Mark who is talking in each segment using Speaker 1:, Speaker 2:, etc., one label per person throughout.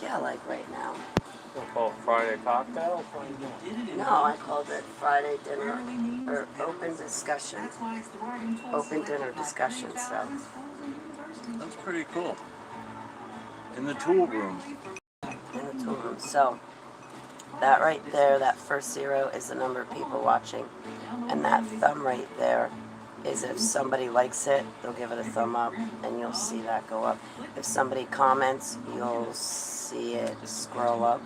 Speaker 1: Yeah, like right now.
Speaker 2: We'll call it Friday cocktail.
Speaker 1: No, I called it Friday dinner or open discussion. Open dinner discussion. So
Speaker 2: That's pretty cool. In the tool room.
Speaker 1: in the tool room. So that right there, that first zero is the number of people watching, and that thumb right there is if somebody likes it, they'll give it a thumb up, and you'll see that go up. If somebody comments, you'll see it scroll up.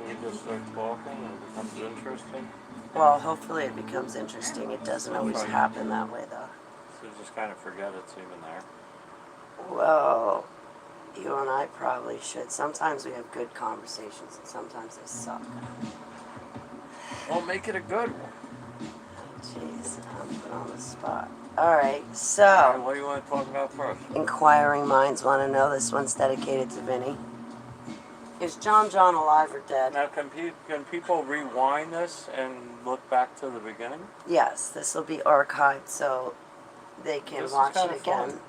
Speaker 2: We just start talking and it becomes interesting.
Speaker 1: Well, hopefully it becomes interesting. It doesn't always happen that way, though.
Speaker 2: So you just kind of forget it's even there.
Speaker 1: Well, you and I probably should. Sometimes we have good conversations, and sometimes they suck.
Speaker 2: Well, make it a good one.
Speaker 1: Jeez, I'm put on the spot. All right,
Speaker 2: All
Speaker 1: so
Speaker 2: right, what do you want to talk about first?
Speaker 1: inquiring minds want to know. This one's dedicated to Vinny. Is John alive or dead?
Speaker 2: Now, can people rewind this and look back to the beginning?
Speaker 1: Yes, this will be archived so they can watch it again.
Speaker 2: Fun.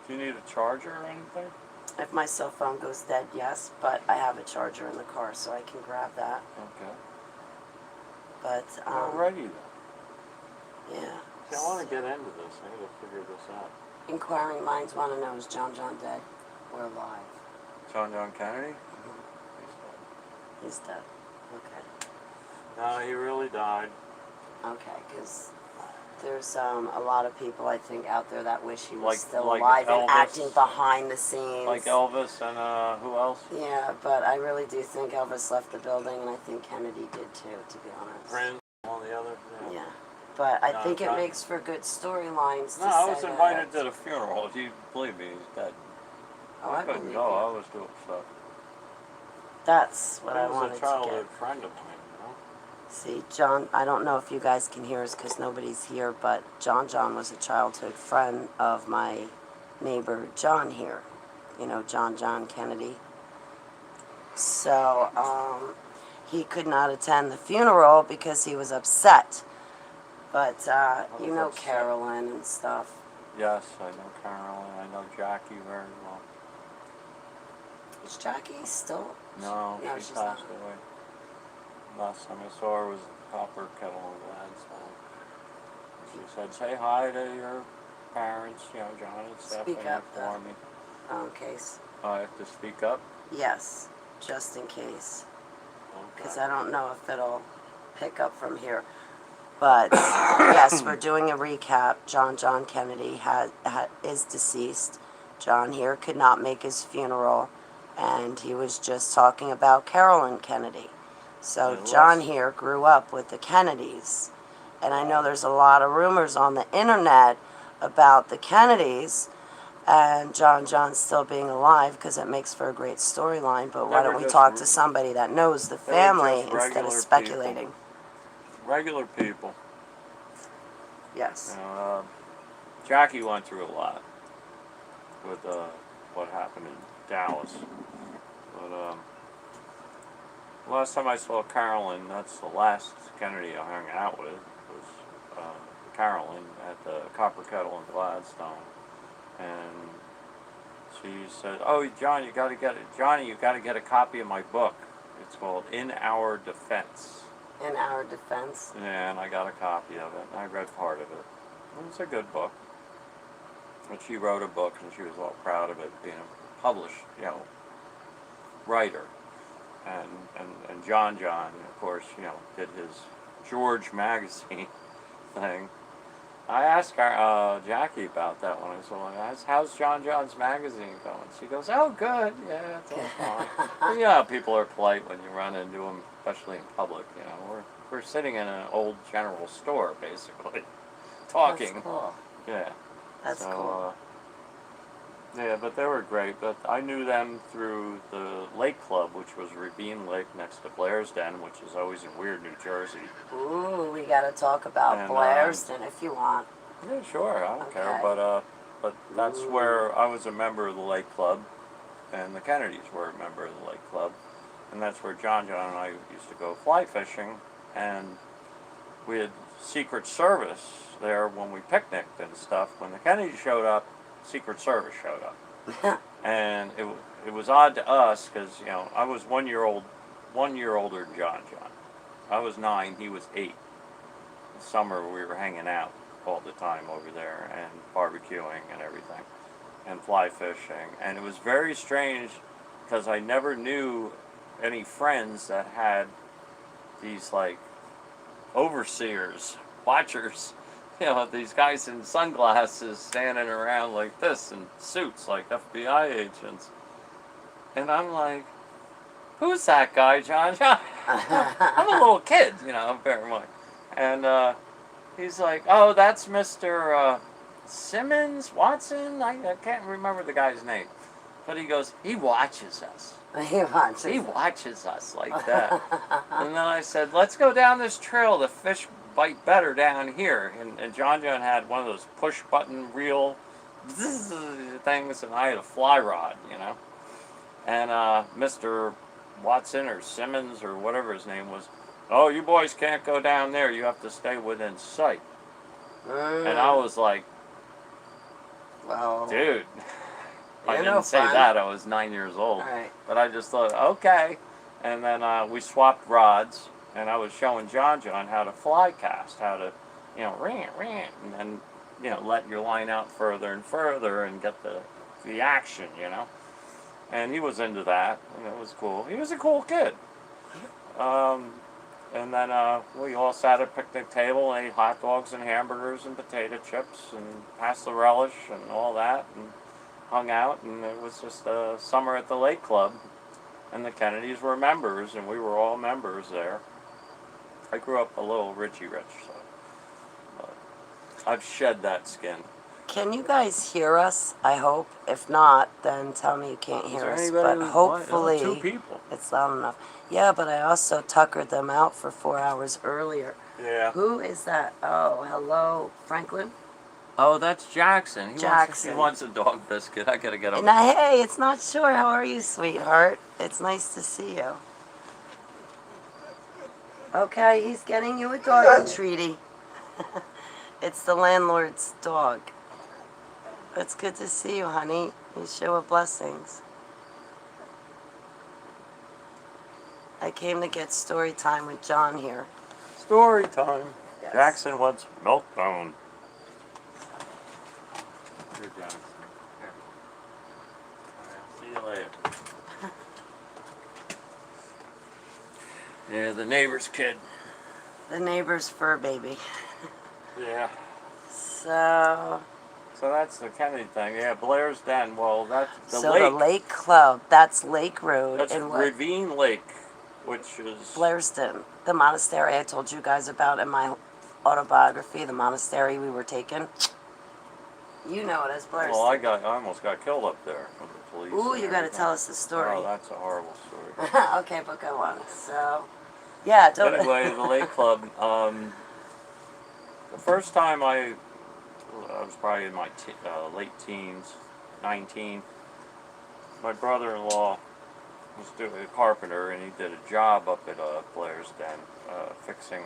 Speaker 2: Do you need a charger or anything?
Speaker 1: If my cell phone goes dead, yes, but I have a charger in the car, so I can grab that.
Speaker 2: Okay.
Speaker 1: But
Speaker 2: alrighty then.
Speaker 1: Yeah.
Speaker 2: See, I want to get into this. I got to figure this out.
Speaker 1: Inquiring minds want to know: is John dead or alive?
Speaker 2: John Kennedy?
Speaker 1: He's dead. Okay.
Speaker 2: No, he really died.
Speaker 1: Okay, because there's a lot of people, I think, out there that wish he was still
Speaker 2: like
Speaker 1: alive
Speaker 2: Elvis,
Speaker 1: and acting behind the scenes.
Speaker 2: Like Elvis and who else?
Speaker 1: Yeah, but I really do think Elvis left the building, and I think Kennedy did too, to be honest.
Speaker 2: Prince, on the other.
Speaker 1: Yeah. But I think it makes for good storylines.
Speaker 2: No, I was invited to the funeral. If you believe me, he's dead.
Speaker 1: Oh,
Speaker 2: I couldn't go. I was doing stuff.
Speaker 1: That's what I wanted to
Speaker 2: He was a childhood friend of mine, you know?
Speaker 1: See, John, I don't know if you guys can hear us because nobody's here, but John was a childhood friend of my neighbor John here. You know, John Kennedy. So, he could not attend the funeral because he was upset. But, you know Carolyn and stuff.
Speaker 2: Yes, I know Carolyn. I know Jackie very well.
Speaker 1: Is Jackie still?
Speaker 2: No, she
Speaker 1: she's
Speaker 2: passed
Speaker 1: not.
Speaker 2: away. Last time I saw her was at Copper Kettle and Gladstone. She said, say hi to your parents, you know, John and Stephanie for me.
Speaker 1: In case.
Speaker 2: I have to speak up?
Speaker 1: Yes, just in case. Because
Speaker 2: Okay.
Speaker 1: I don't know if it'll pick up from here. But, yes, we're doing a recap. John Kennedy is deceased. John here could not make his funeral, and he was just talking about Carolyn Kennedy. So John here grew up with the Kennedys, and I know there's a lot of rumors on the internet about the Kennedys and John's still being alive because it makes for a great storyline, but why don't we talk to somebody that knows the family instead of speculating?
Speaker 2: Regular people.
Speaker 1: Yes.
Speaker 2: Jackie went through a lot with what happened in Dallas. But last time I saw Carolyn, that's the last Kennedy I hung out with, was Carolyn at the Copper Kettle in Gladstone. And she said, "Oh, John, you got to get it. Johnny, you got to get a copy of my book. It's called In Our Defense."
Speaker 1: In Our Defense.
Speaker 2: Yeah, and I got a copy of it. I read part of it. It was a good book. But she wrote a book, and she was all proud of it being a published, you know, writer. And John, of course, you know, did his George magazine thing. I asked her, Jackie about that one. So I asked, how's John's magazine going? She goes, oh, good. Yeah, it's all fine. But, you know, people are polite when you run into them, especially in public. You know, we're sitting in an old general store, basically, talking.
Speaker 1: That's cool.
Speaker 2: Yeah.
Speaker 1: That's cool.
Speaker 2: Yeah, but they were great. But I knew them through the Lake Club, which was Rabine Lake next to Blair's Den, which is always in Weird, New Jersey.
Speaker 1: Ooh, we got to talk about Blair's Den if you want.
Speaker 2: Yeah, sure. I don't care. But that's where I was a member of the Lake Club, and the Kennedys were a member of the Lake Club, and that's where John and I used to go fly fishing, and we had Secret Service there when we picnicked and stuff. When the Kennedys showed up, Secret Service showed up. And it was odd to us because I was 1 year older than John. I was 9, he was 8. The summer we were hanging out all the time over there and barbecuing and everything and fly fishing, and it was very strange because I never knew any friends that had these like overseers, watchers, these guys in sunglasses standing around like this in suits like FBI agents. And I'm like, who's that guy, John? I'm a little kid, very much. And he's like, oh, that's Mr. Simmons, Watson? I can't remember the guy's name. But he goes, he watches us.
Speaker 1: He wants
Speaker 2: He
Speaker 1: it.
Speaker 2: watches us like that. And then I said, let's go down this trail. The fish bite better down here. And John had one of those push button reel things, and I had a fly rod, And Mr. Watson or Simmons or whatever his name was, oh, you boys can't go down there. You have to stay within sight. And I was like,
Speaker 1: well,
Speaker 2: dude. I
Speaker 1: you're
Speaker 2: didn't
Speaker 1: no
Speaker 2: say
Speaker 1: fun.
Speaker 2: that. I was 9 years old.
Speaker 1: Right.
Speaker 2: But I just thought, okay. And then we swapped rods, and I was showing John how to fly cast, how to, rant, and then, let your line out further and further and get the action, And he was into that, and it was cool. He was a cool kid. And then we all sat at a picnic table and ate hot dogs and hamburgers and potato chips and passed the relish and all that and hung out. And it was just a summer at the Lake Club. And the Kennedys were members, and we were all members there. I grew up a little Richie Rich, so but I've shed that skin.
Speaker 1: Can you guys hear us? I hope. If not, then tell me you can't
Speaker 2: Is
Speaker 1: hear
Speaker 2: there
Speaker 1: us.
Speaker 2: anybody
Speaker 1: But
Speaker 2: who-
Speaker 1: hopefully
Speaker 2: Two people.
Speaker 1: it's loud enough. Yeah, but I also tuckered them out for 4 hours earlier.
Speaker 2: Yeah.
Speaker 1: Who is that? Oh, hello, Franklin.
Speaker 2: Oh, that's Jackson.
Speaker 1: Jackson.
Speaker 2: He wants a dog biscuit. I gotta get him.
Speaker 1: And hey, it's not sure. How are you, sweetheart? It's nice to see you. Okay, he's getting you a dog treaty. It's the landlord's dog. It's good to see you, honey. You show of blessings. I came to get story time with John here.
Speaker 2: Story time.
Speaker 1: Yes.
Speaker 2: Jackson wants milk bone. Here, Jackson. Here. All right, see you later. Yeah, the neighbor's kid.
Speaker 1: The neighbor's fur baby.
Speaker 2: Yeah.
Speaker 1: So
Speaker 2: that's the Kennedy thing. Yeah, Blair's Den. Well, that's the
Speaker 1: the Lake Club, that's Lake Road
Speaker 2: That's
Speaker 1: in what?
Speaker 2: Ravine Lake, which is
Speaker 1: Blairsden, the monastery I told you guys about in my autobiography, the monastery we were taking. You know it as Blairsden.
Speaker 2: Well, I almost got killed up there from the police.
Speaker 1: Ooh,
Speaker 2: and
Speaker 1: you got to
Speaker 2: everything.
Speaker 1: tell us the story.
Speaker 2: Oh, that's a horrible story.
Speaker 1: Okay, but go on. So, yeah, don't.
Speaker 2: Anyway, the Lake Club. The first time I was probably in my late teens, 19. My brother-in-law was doing a carpenter, and he did a job up at Blair's Den, fixing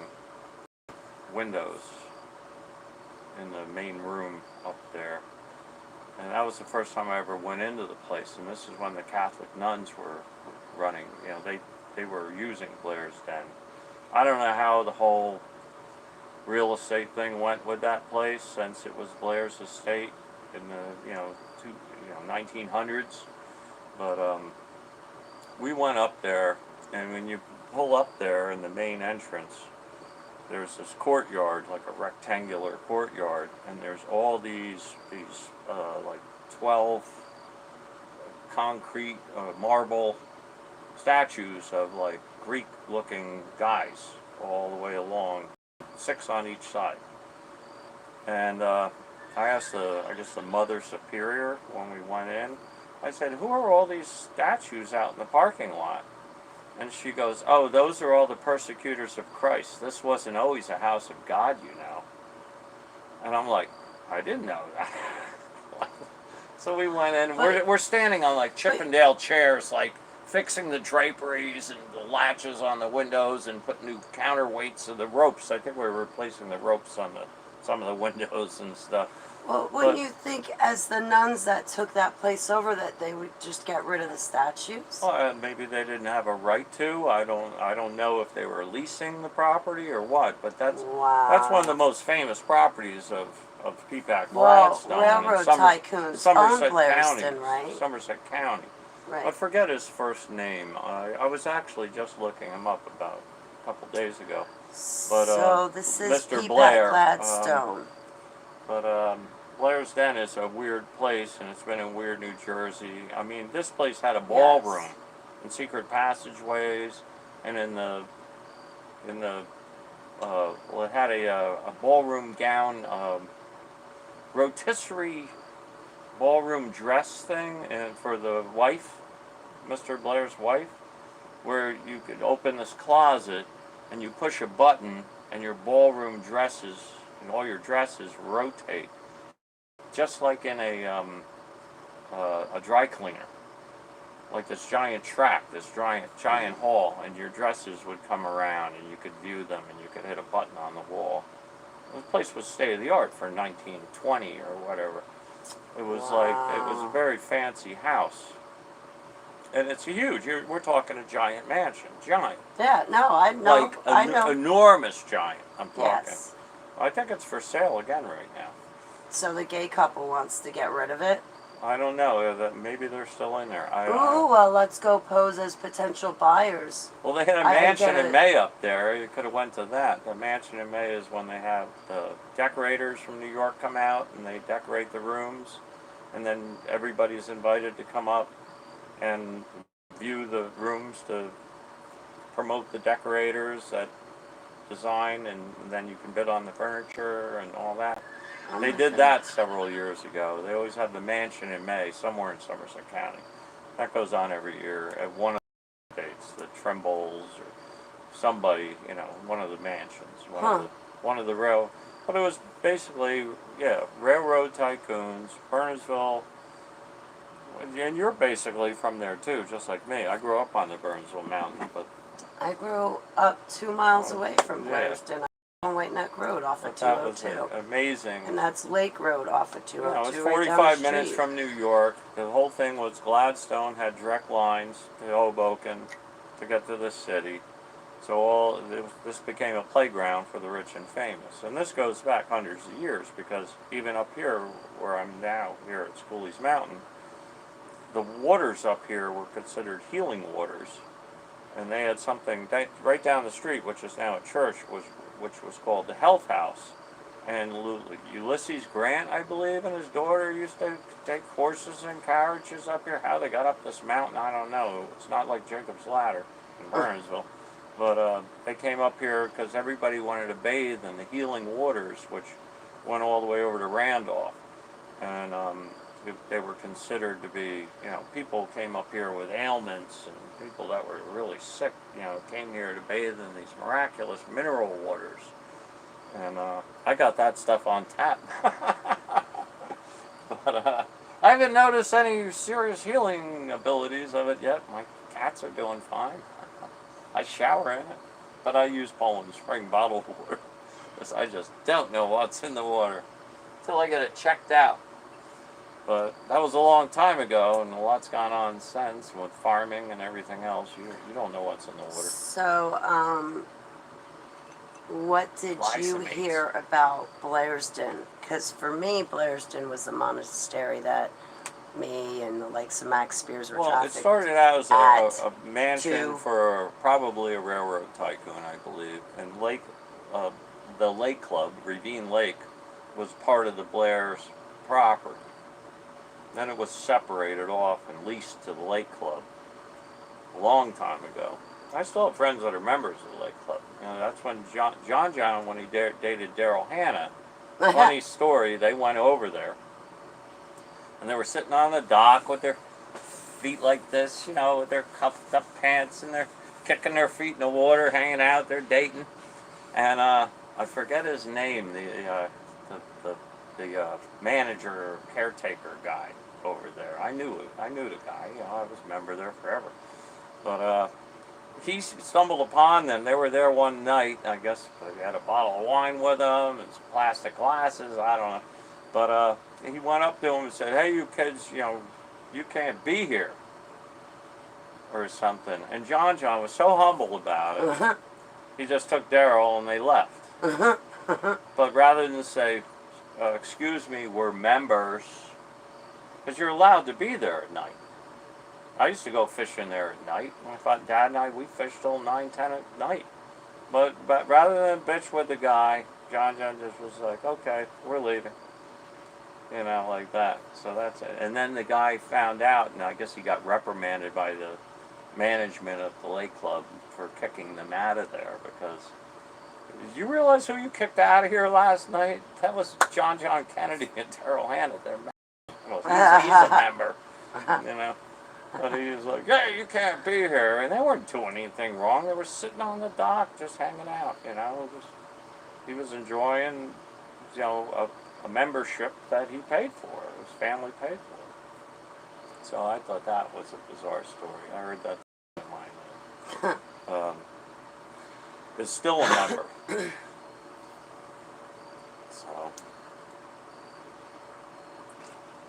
Speaker 2: windows in the main room up there. And that was the first time I ever went into the place, and this is when the Catholic nuns were running. They were using Blair's Den. I don't know how the whole real estate thing went with that place, since it was Blair's estate in the 1900s. But we went up there, and when you pull up there in the main entrance, there's this courtyard, like a rectangular courtyard, and there's all these like 12 concrete marble statues of like Greek-looking guys all the way along, 6 on each side. And I asked the Mother Superior when we went in, I said, who are all these statues out in the parking lot? And she goes, oh, those are all the persecutors of Christ. This wasn't always a house of God, you know. And I'm like, I didn't know that. So we went in, and we're standing on like Chippendale chairs, like fixing the draperies and the latches on the windows and putting new counterweights of the ropes. I think we were replacing the ropes on some of the windows and stuff.
Speaker 1: Well, wouldn't
Speaker 2: But-
Speaker 1: you think, as the nuns that took that place over, that they would just get rid of the statues?
Speaker 2: Well, maybe they didn't have a right to. I don't know if they were leasing the property or what. But that's one of the most famous properties of Peapack
Speaker 1: Well,
Speaker 2: Gladstone.
Speaker 1: railroad tycoons
Speaker 2: Somerset
Speaker 1: own
Speaker 2: County,
Speaker 1: Blairsden, right?
Speaker 2: Somerset County.
Speaker 1: Right.
Speaker 2: I forget his first name. I was actually just looking him up about a couple days ago. But,
Speaker 1: So this is
Speaker 2: Mr.
Speaker 1: Peapack
Speaker 2: Blair,
Speaker 1: Gladstone.
Speaker 2: But Blair's Den is a weird place, and it's been in weird New Jersey. I mean, this place had a ballroom and secret passageways, and well, it had a ballroom gown, rotisserie ballroom dress thing, and for the wife, Mr. Blair's wife, where you could open this closet and you push a button, and your ballroom dresses and all your dresses rotate, just like in a dry cleaner, like this giant track, this giant hall, and your dresses would come around, and you could view them, and you could hit a button on the wall. The place was state of the art for 1920 or whatever. It was like, it was a very fancy house, and it's huge. We're talking a giant mansion, giant.
Speaker 1: Yeah, no, I know.
Speaker 2: Like
Speaker 1: I know.
Speaker 2: enormous giant. I'm talking.
Speaker 1: Yes.
Speaker 2: I think it's for sale again right now.
Speaker 1: So the gay couple wants to get rid of it.
Speaker 2: I don't know. Maybe they're still in there.
Speaker 1: Ooh, well, let's go pose as potential buyers.
Speaker 2: Well, they had a
Speaker 1: I
Speaker 2: mansion
Speaker 1: get
Speaker 2: in
Speaker 1: it.
Speaker 2: May up there. You could have went to that. The mansion in May is when they have the decorators from New York come out and they decorate the rooms, and then everybody's invited to come up and view the rooms to promote the decorators that design, and then you can bid on the furniture and all that. They did that several years ago. They always have the mansion in May somewhere in Somerset County. That goes on every year at one of the dates, the Trimbles or somebody, you know, one of the mansions, one of the rail. But it was basically, yeah, railroad tycoons, Burnsville, and you're basically from there too, just like me. I grew up on the Burnsville Mountain, but
Speaker 1: I grew up 2 miles away from
Speaker 2: Yeah.
Speaker 1: Blairsden, on White Neck Road off of
Speaker 2: that was
Speaker 1: 202.
Speaker 2: amazing.
Speaker 1: And that's Lake Road off of
Speaker 2: You know,
Speaker 1: 202.
Speaker 2: it's
Speaker 1: right down
Speaker 2: 45
Speaker 1: the
Speaker 2: minutes
Speaker 1: street.
Speaker 2: from New York. The whole thing was Gladstone had direct lines to Hoboken to get to the city. So this became a playground for the rich and famous. And this goes back hundreds of years, because even up here, where I'm now, here at Schooley's Mountain, the waters up here were considered healing waters. And they had something right down the street, which is now a church, which was called the Health House. And Ulysses Grant, I believe, and his daughter used to take horses and carriages up here. How they got up this mountain, I don't know. It's not like Jacob's Ladder in Burnsville. But they came up here because everybody wanted to bathe in the healing waters, which went all the way over to Randolph. And they were considered to be, you know, people came up here with ailments, and people that were really sick, you know, came here to bathe in these miraculous mineral waters. And I got that stuff on tap. But I haven't noticed any serious healing abilities of it yet. My cats are doing fine. I shower in it, but I use Poland Spring bottled water, because I just don't know what's in the water until I get it checked out. But that was a long time ago, and a lot's gone on since with farming and everything else. You don't know what's in the water.
Speaker 1: So, what did you
Speaker 2: Glycinates.
Speaker 1: hear about Blairsden? Because for me, Blairsden was the monastery that me and the likes of Max Spears were
Speaker 2: Well, it
Speaker 1: trafficked.
Speaker 2: started out as
Speaker 1: at
Speaker 2: a mansion
Speaker 1: to-
Speaker 2: for probably a railroad tycoon, I believe. And the Lake Club, Ravine Lake, was part of the Blair's property. Then it was separated off and leased to the Lake Club a long time ago. I still have friends that are members of the Lake Club. You know, that's when John, when he dated Daryl Hannah, funny story, they went over there. And they were sitting on the dock with their feet like this, you know, with their cuffed up pants, and they're kicking their feet in the water, hanging out, they're dating. And I forget his name, the manager or caretaker guy over there. I knew the guy, you know, I was a member there forever. But he stumbled upon them. They were there one night, I guess they had a bottle of wine with them and some plastic glasses, I don't know. But he went up to him and said, "Hey, you kids, you can't be here," or something. And John was so humble about it.
Speaker 1: Uh-huh.
Speaker 2: He just took Daryl and they left.
Speaker 1: Uh-huh.
Speaker 2: But rather than say, "Excuse me, we're members," because you're allowed to be there at night. I used to go fishing there at night. My Dad and I, we fished till 9, 10 at night. But rather than bitch with the guy, John just was like, "Okay, we're leaving." Like that. So that's it. And then the guy found out, and I guess he got reprimanded by the management of the lake club for kicking them out of there, because, did you realize who you kicked out of here last night? That was John Kennedy and Daryl Hannah. Well, he's a member, But he was like, "Yeah, you can't be here," and they weren't doing anything wrong. They were sitting on the dock, just hanging out. He was enjoying, a membership that he paid for. His family paid for. So I thought that was a bizarre story. I heard that in my is still a member. So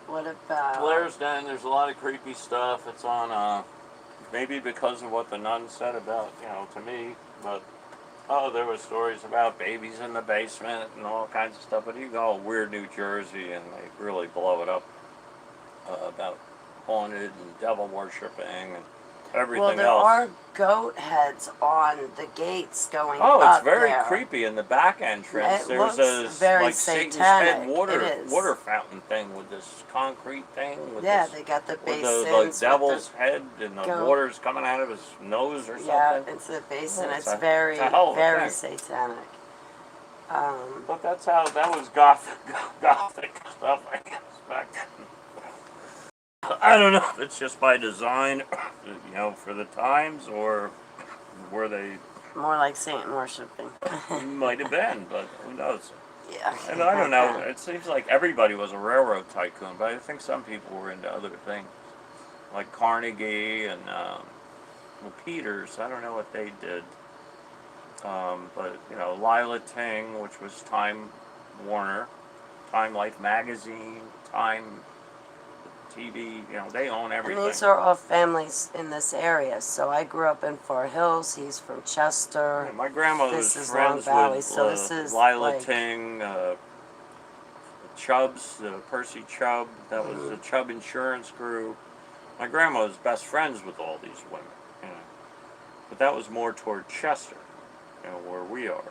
Speaker 1: What about
Speaker 2: Blair's Den, there's a lot of creepy stuff. It's on maybe because of what the nun said about, to me, but there were stories about babies in the basement and all kinds of stuff. But you go Weird New Jersey and they really blow it up about haunted and devil worshipping and everything
Speaker 1: Well, there
Speaker 2: else.
Speaker 1: are goat heads on the gates going
Speaker 2: Oh,
Speaker 1: up
Speaker 2: it's very
Speaker 1: there.
Speaker 2: creepy in the back entrance.
Speaker 1: It
Speaker 2: There's
Speaker 1: looks
Speaker 2: a
Speaker 1: very
Speaker 2: like Satan's
Speaker 1: satanic.
Speaker 2: head
Speaker 1: It is.
Speaker 2: water fountain thing with this concrete thing with
Speaker 1: Yeah,
Speaker 2: this,
Speaker 1: they got the
Speaker 2: with
Speaker 1: basins.
Speaker 2: the like
Speaker 1: with
Speaker 2: devil's head and the
Speaker 1: goat.
Speaker 2: water's coming out of his nose or
Speaker 1: Yeah,
Speaker 2: something.
Speaker 1: it's a basin.
Speaker 2: Oh,
Speaker 1: it's
Speaker 2: a
Speaker 1: very,
Speaker 2: hell of a
Speaker 1: very
Speaker 2: thing.
Speaker 1: satanic.
Speaker 2: But that was gothic stuff, I guess, back then. I don't know if it's just by design, for the times, or were they
Speaker 1: More like Satan worshiping.
Speaker 2: might have been, but who knows?
Speaker 1: Yeah.
Speaker 2: And I don't know, it seems like everybody was a railroad tycoon, but I think some people were into other things. Like Carnegie and Peters, I don't know what they did. But, Lila Ting, which was Time Warner, Time Life Magazine, Time TV, they own
Speaker 1: And
Speaker 2: everything.
Speaker 1: these are all families in this area. So I grew up in Fort Hills. He's from Chester.
Speaker 2: Yeah, my grandmother was
Speaker 1: This is
Speaker 2: friends
Speaker 1: Long Valley,
Speaker 2: with
Speaker 1: so this is
Speaker 2: Lila
Speaker 1: like-
Speaker 2: Ting, Chubbs, Percy Chubb, that was the Chubb Insurance Group. My grandma was best friends with all these women, but that was more toward Chester, where we are,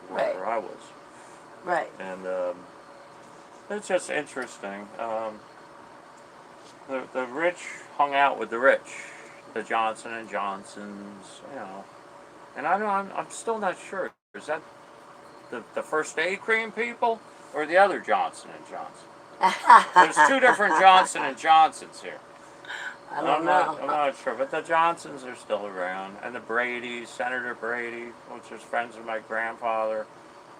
Speaker 2: where
Speaker 1: Right.
Speaker 2: I was.
Speaker 1: Right.
Speaker 2: And it's just interesting. The rich hung out with the rich, the Johnson and Johnsons, And I'm still not sure. Is that the first aid cream people or the other Johnson and Johnson? There's two different Johnson and Johnsons here.
Speaker 1: I don't know.
Speaker 2: I'm not sure, but the Johnsons are still around, and the Bradys, Senator Brady, which was friends with my grandfather.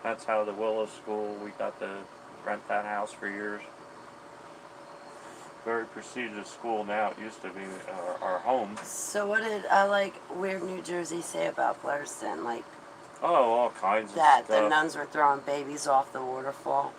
Speaker 2: That's how the Willow School, we got to rent that house for years. Very prestigious school now. It used to be our home.
Speaker 1: So what did Weird New Jersey say about Blair's Den? Like
Speaker 2: Oh, all kinds
Speaker 1: that
Speaker 2: of stuff.
Speaker 1: the nuns were throwing babies off the waterfall.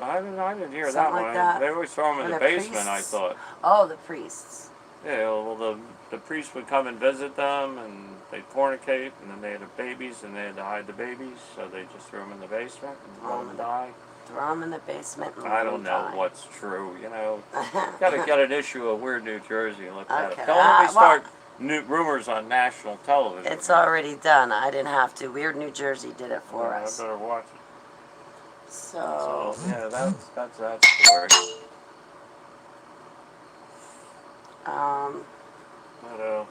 Speaker 2: I didn't hear that
Speaker 1: Something
Speaker 2: one.
Speaker 1: like that.
Speaker 2: They always throw them in
Speaker 1: Or
Speaker 2: the
Speaker 1: the
Speaker 2: basement, I
Speaker 1: priests.
Speaker 2: thought.
Speaker 1: Oh, the priests.
Speaker 2: Yeah, well, the priest would come and visit them, and they'd fornicate, and then they had babies, and they had to hide the babies, so they just threw them in the basement and let them die.
Speaker 1: Throw them in the basement. And
Speaker 2: I
Speaker 1: let
Speaker 2: don't
Speaker 1: them
Speaker 2: know
Speaker 1: die.
Speaker 2: what's true, Gotta get an issue of Weird New Jersey and look at it.
Speaker 1: Okay.
Speaker 2: Don't let me
Speaker 1: well-
Speaker 2: start rumors on national television.
Speaker 1: It's already done. I didn't have to. Weird New Jersey did it for
Speaker 2: I
Speaker 1: us.
Speaker 2: better watch it.
Speaker 1: So,
Speaker 2: So, yeah, that's that story. But,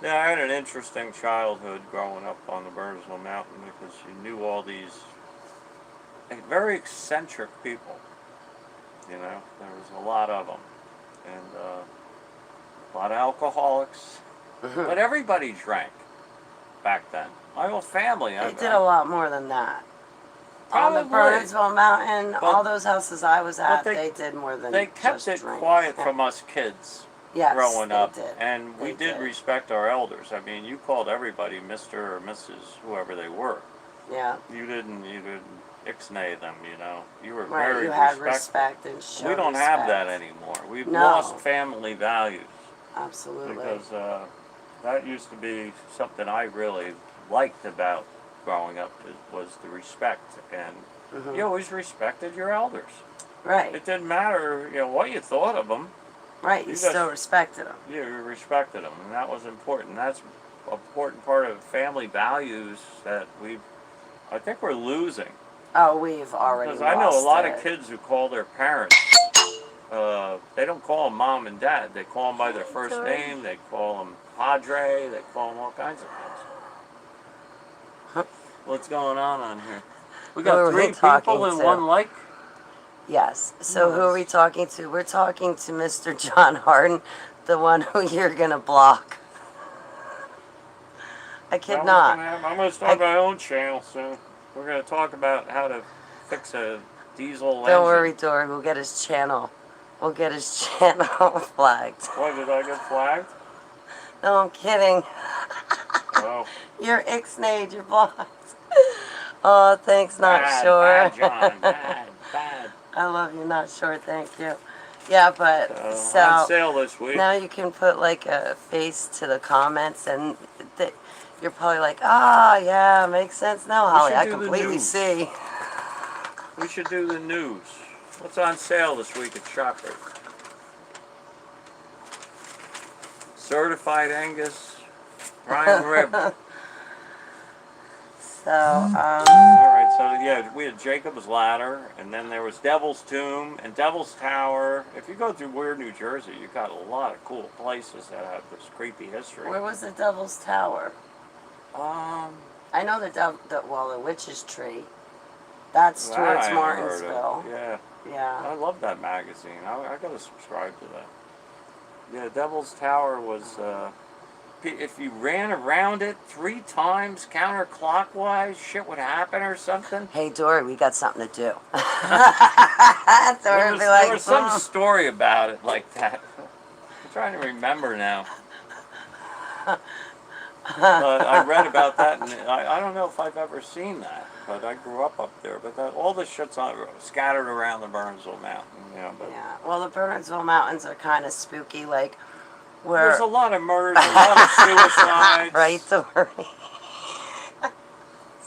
Speaker 2: yeah, I had an interesting childhood growing up on the Burnsville Mountain because you knew all these very eccentric people. There was a lot of them. And a lot of alcoholics. But everybody drank back then. My whole family.
Speaker 1: they did a lot more than that. On the
Speaker 2: Probably.
Speaker 1: Burnsville Mountain,
Speaker 2: But-
Speaker 1: all those houses I was at,
Speaker 2: they-
Speaker 1: they did more than
Speaker 2: They kept
Speaker 1: just
Speaker 2: it
Speaker 1: drink.
Speaker 2: quiet
Speaker 1: Yeah.
Speaker 2: from us kids.
Speaker 1: Yes,
Speaker 2: growing
Speaker 1: they
Speaker 2: up,
Speaker 1: did.
Speaker 2: and we
Speaker 1: They
Speaker 2: did respect our elders. I mean, you called everybody Mr. or Mrs. whoever they were.
Speaker 1: Yeah.
Speaker 2: You didn't ixnay them, you know. You were
Speaker 1: Right,
Speaker 2: very
Speaker 1: you had
Speaker 2: respectful.
Speaker 1: respect and showed
Speaker 2: We don't have that
Speaker 1: respect.
Speaker 2: anymore. We've
Speaker 1: No.
Speaker 2: lost family values.
Speaker 1: Absolutely.
Speaker 2: Because that used to be something I really liked about growing up, was the respect. And
Speaker 1: Mhm.
Speaker 2: you always respected your elders.
Speaker 1: Right.
Speaker 2: It didn't matter, you know, what you thought of them.
Speaker 1: Right. You
Speaker 2: You
Speaker 1: still
Speaker 2: just-
Speaker 1: respected them.
Speaker 2: You respected them, and that was important. That's an important part of family values that I think we're losing.
Speaker 1: Oh, we've already
Speaker 2: Because
Speaker 1: lost
Speaker 2: I know a lot
Speaker 1: it.
Speaker 2: of kids who call their parents, they don't call them mom and dad. They call them by their first
Speaker 1: Sorry.
Speaker 2: name. They call them padre. They call them all kinds of things.
Speaker 1: Huh?
Speaker 2: What's going on here? We
Speaker 1: Who are
Speaker 2: got
Speaker 1: we
Speaker 2: three
Speaker 1: talking
Speaker 2: people in
Speaker 1: to?
Speaker 2: one lake.
Speaker 1: Yes. So who are we talking to? We're talking to Mr. John Harden, the one who you're gonna block. I
Speaker 2: Is that
Speaker 1: kid
Speaker 2: what's
Speaker 1: not.
Speaker 2: gonna happen? I'm going to start my own channel soon. We're going to talk about how to fix a diesel engine.
Speaker 1: Don't worry, Dory. We'll get his channel. We'll get his channel flagged.
Speaker 2: Why, did I get flagged?
Speaker 1: No, I'm kidding.
Speaker 2: Oh.
Speaker 1: You're ixnayed. You're blocked. Oh, thanks. Not
Speaker 2: Bad,
Speaker 1: sure.
Speaker 2: bad, John. Bad.
Speaker 1: I love you. Not sure. Thank you. Yeah, but
Speaker 2: On
Speaker 1: so
Speaker 2: sale this week.
Speaker 1: now you can put like a face to the comments, and you're probably like, ah, yeah, makes sense now, Holly.
Speaker 2: should
Speaker 1: I
Speaker 2: do the
Speaker 1: completely
Speaker 2: news.
Speaker 1: see.
Speaker 2: We should do the news. What's on sale this week at ShopRite? Certified Angus prime rib.
Speaker 1: So,
Speaker 2: All right, so yeah, we had Jacob's Ladder, and then there was Devil's Tomb and Devil's Tower. If you go through Weird, New Jersey, you got a lot of cool places that have this creepy history.
Speaker 1: where was the Devil's Tower? I know the Witch's Tree. That's
Speaker 2: that
Speaker 1: towards
Speaker 2: I ain't heard of.
Speaker 1: Martinsville.
Speaker 2: Yeah,
Speaker 1: Yeah.
Speaker 2: I love that magazine. I gotta subscribe to that. Yeah, Devil's Tower was, if you ran around it 3 times counterclockwise, shit would happen or something.
Speaker 1: Hey, Dory, we got something to do.
Speaker 2: There
Speaker 1: Dory
Speaker 2: was,
Speaker 1: would be like,
Speaker 2: there was some story about it like that. I'm trying to remember now. But I read about that, and I don't know if I've ever seen that. But I grew up there. But all this shit's scattered around the Burnsville Mountain, you know. But
Speaker 1: yeah. Well, the Burnsville Mountains are kind of spooky. Like,
Speaker 2: there's a lot of murders, a lot of suicides.
Speaker 1: Right, Dory.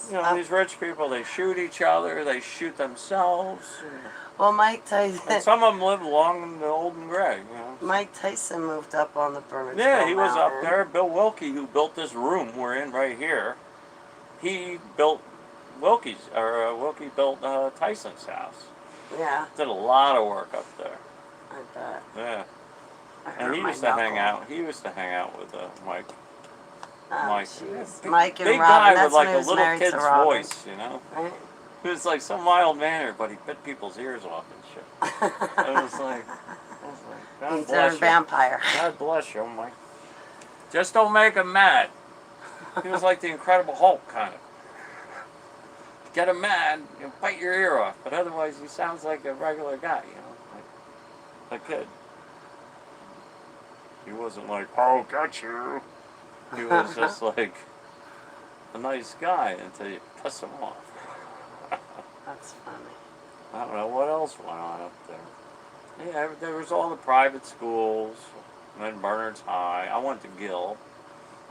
Speaker 2: You know, these rich people, they shoot each other, they shoot themselves.
Speaker 1: Well, Mike Tyson.
Speaker 2: And some of them live long and old and gray, you know.
Speaker 1: Mike Tyson moved up on the Burnsville
Speaker 2: Yeah, he was up
Speaker 1: Mountain.
Speaker 2: there. Bill Wilkie, who built this room we're in right here, he built Wilkie built Tyson's house.
Speaker 1: Yeah,
Speaker 2: Did a lot of work up there.
Speaker 1: I bet.
Speaker 2: Yeah.
Speaker 1: I
Speaker 2: And
Speaker 1: hurt
Speaker 2: he
Speaker 1: my
Speaker 2: used to hang
Speaker 1: knuckle.
Speaker 2: out. He used to hang out with Mike.
Speaker 1: Oh,
Speaker 2: Mike.
Speaker 1: jeez.
Speaker 2: Big-
Speaker 1: Mike and
Speaker 2: big
Speaker 1: Robin.
Speaker 2: guy
Speaker 1: That's
Speaker 2: with like
Speaker 1: when he
Speaker 2: a
Speaker 1: was
Speaker 2: little
Speaker 1: married
Speaker 2: kid's
Speaker 1: to Robin.
Speaker 2: voice, you know.
Speaker 1: Right?
Speaker 2: He was like some mild mannered, but he bit people's ears off and shit. I was like, God
Speaker 1: He's
Speaker 2: bless
Speaker 1: a
Speaker 2: you.
Speaker 1: vampire.
Speaker 2: God bless you, Mike. Just don't make him mad. He was like the Incredible Hulk, kind of. Get him mad, you bite your ear off, but otherwise he sounds like a regular guy, you know, like a kid. He wasn't like, I'll get you. He was just like a nice guy until you piss him off.
Speaker 1: That's funny.
Speaker 2: I don't know what else went on up there. Yeah, there was all the private schools, and then Bernard's High. I went to Gill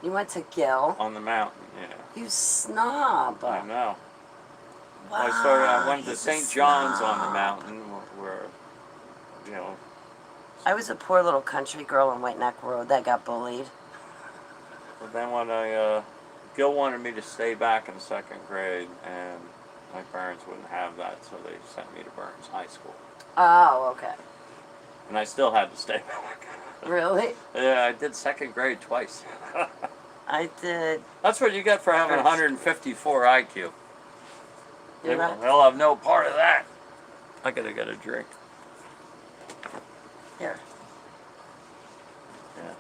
Speaker 1: You went to Gill?
Speaker 2: on the mountain, yeah.
Speaker 1: You snob.
Speaker 2: I know.
Speaker 1: Wow.
Speaker 2: I went to
Speaker 1: he's a
Speaker 2: St. John's on the
Speaker 1: snob.
Speaker 2: mountain where, you know,
Speaker 1: I was a poor little country girl on White Neck Road that got bullied.
Speaker 2: but then when Gil wanted me to stay back in 2nd grade, and my parents wouldn't have that, so they sent me to Burns High School.
Speaker 1: Oh, okay.
Speaker 2: And I still had to stay back.
Speaker 1: Really?
Speaker 2: Yeah, I did 2nd grade twice.
Speaker 1: I did.
Speaker 2: That's what you get for having 154 IQ.
Speaker 1: You're right.
Speaker 2: They'll have no part of that. I gotta get a drink.
Speaker 1: Here.
Speaker 2: Yeah.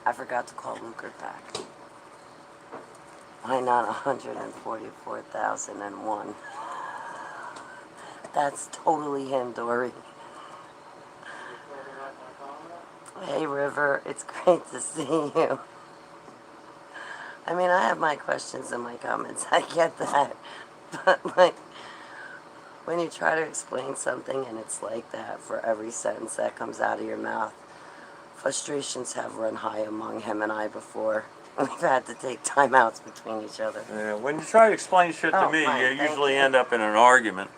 Speaker 1: I forgot to call Lucre back. Why not 144,001? That's totally him, Dory. Hey, River, it's great to see you. I mean, I have my questions and my comments. I get that. But, like, when you try to explain something and it's like that for every sentence that comes out of your mouth, frustrations have run high among him and I before. We've had to take timeouts between each other.
Speaker 2: Yeah, when you try to explain shit to
Speaker 1: Oh,
Speaker 2: me,
Speaker 1: fine,
Speaker 2: you
Speaker 1: thank
Speaker 2: usually
Speaker 1: you.
Speaker 2: end up in an argument.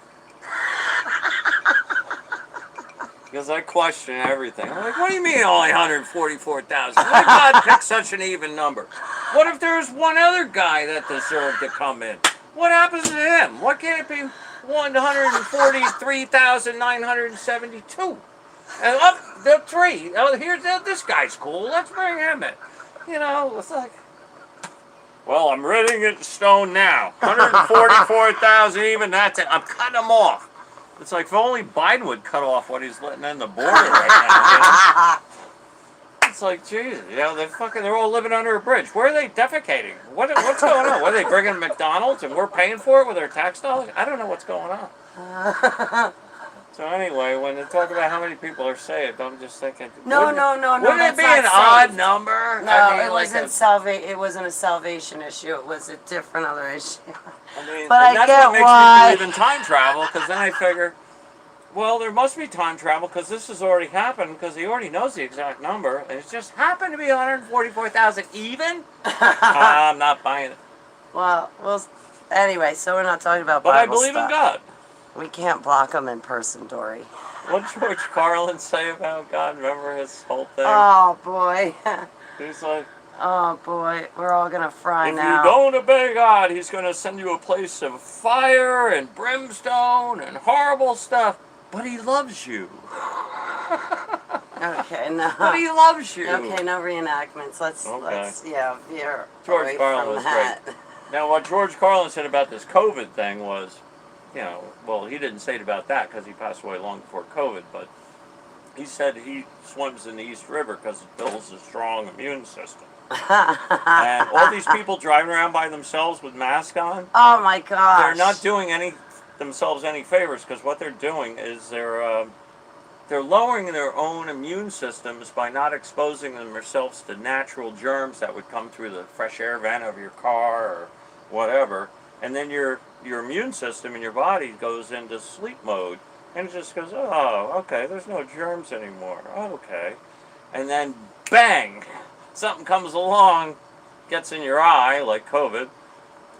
Speaker 2: Because I question everything. I'm like, what do you mean only 144,000? Why did God pick such an even number? What if there's one other guy that deserved to come in? What happens to him? What can't it be 143,972? And up the three. Oh, here's this guy's cool. Let's bring him in. You know, it's like, well, I'm writing it in stone now. 144,000 even. That's it. I'm cutting them off. It's like if only Biden would cut off what he's letting in the border right now. It's like, Jesus, they're all living under a bridge. Where are they defecating? What's going on? What are they bringing McDonald's and we're paying for it with our tax dollars? I don't know what's going on. So anyway, when they talk about how many people are saved, I'm just thinking,
Speaker 1: No.
Speaker 2: Wouldn't it
Speaker 1: That's
Speaker 2: be
Speaker 1: not
Speaker 2: an odd
Speaker 1: saved.
Speaker 2: number?
Speaker 1: No,
Speaker 2: I mean,
Speaker 1: it
Speaker 2: like
Speaker 1: wasn't It wasn't a salvation issue. It was a different other issue.
Speaker 2: I mean,
Speaker 1: But
Speaker 2: and
Speaker 1: I
Speaker 2: that's
Speaker 1: get
Speaker 2: what makes
Speaker 1: why.
Speaker 2: me believe in time travel, because then I figure, well, there must be time travel because this has already happened because he already knows the exact number, and it just happened to be 144,000 even. I'm not buying it.
Speaker 1: Well, anyway, so we're not talking about
Speaker 2: But I
Speaker 1: Bible
Speaker 2: believe in
Speaker 1: stuff.
Speaker 2: God.
Speaker 1: We can't block them in person, Dory.
Speaker 2: What did George Carlin say about God? Remember his whole thing?
Speaker 1: Oh, boy.
Speaker 2: He's like,
Speaker 1: Oh, boy. We're all going to fry
Speaker 2: if
Speaker 1: now.
Speaker 2: you don't obey God, he's going to send you a place of fire and brimstone and horrible stuff. But he loves you.
Speaker 1: Okay, no.
Speaker 2: But he loves you.
Speaker 1: Okay, no reenactments. Let's veer
Speaker 2: George
Speaker 1: away
Speaker 2: Carlin
Speaker 1: from
Speaker 2: was
Speaker 1: that.
Speaker 2: great. Now, what George Carlin said about this COVID thing was, well, he didn't say it about that because he passed away long before COVID, but he said he swims in the East River because it builds a strong immune system. And all these people driving around by themselves with masks on,
Speaker 1: Oh, my gosh.
Speaker 2: they're not doing themselves any favors because what they're doing is they're lowering their own immune systems by not exposing themselves to natural germs that would come through the fresh air vent of your car or whatever. And then your immune system in your body goes into sleep mode. And it just goes, oh, okay, there's no germs anymore. Okay. And then, bang! Something comes along, gets in your eye, like COVID,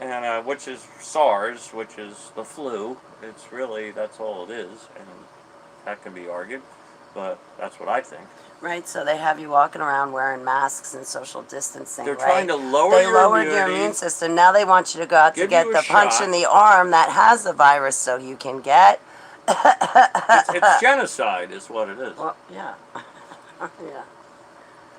Speaker 2: and which is SARS, which is the flu. It's really, that's all it is. And that can be argued, but that's what I think.
Speaker 1: Right, so they have you walking around wearing masks and social distancing.
Speaker 2: They're
Speaker 1: right?
Speaker 2: trying to lower
Speaker 1: They
Speaker 2: your
Speaker 1: lowered
Speaker 2: immunity.
Speaker 1: your immune system. Now they want you to go out to
Speaker 2: Give
Speaker 1: get
Speaker 2: you a
Speaker 1: the punch
Speaker 2: shot.
Speaker 1: in the arm that has the virus, so you can get.
Speaker 2: It's genocide, is what it is.
Speaker 1: Well, yeah, yeah.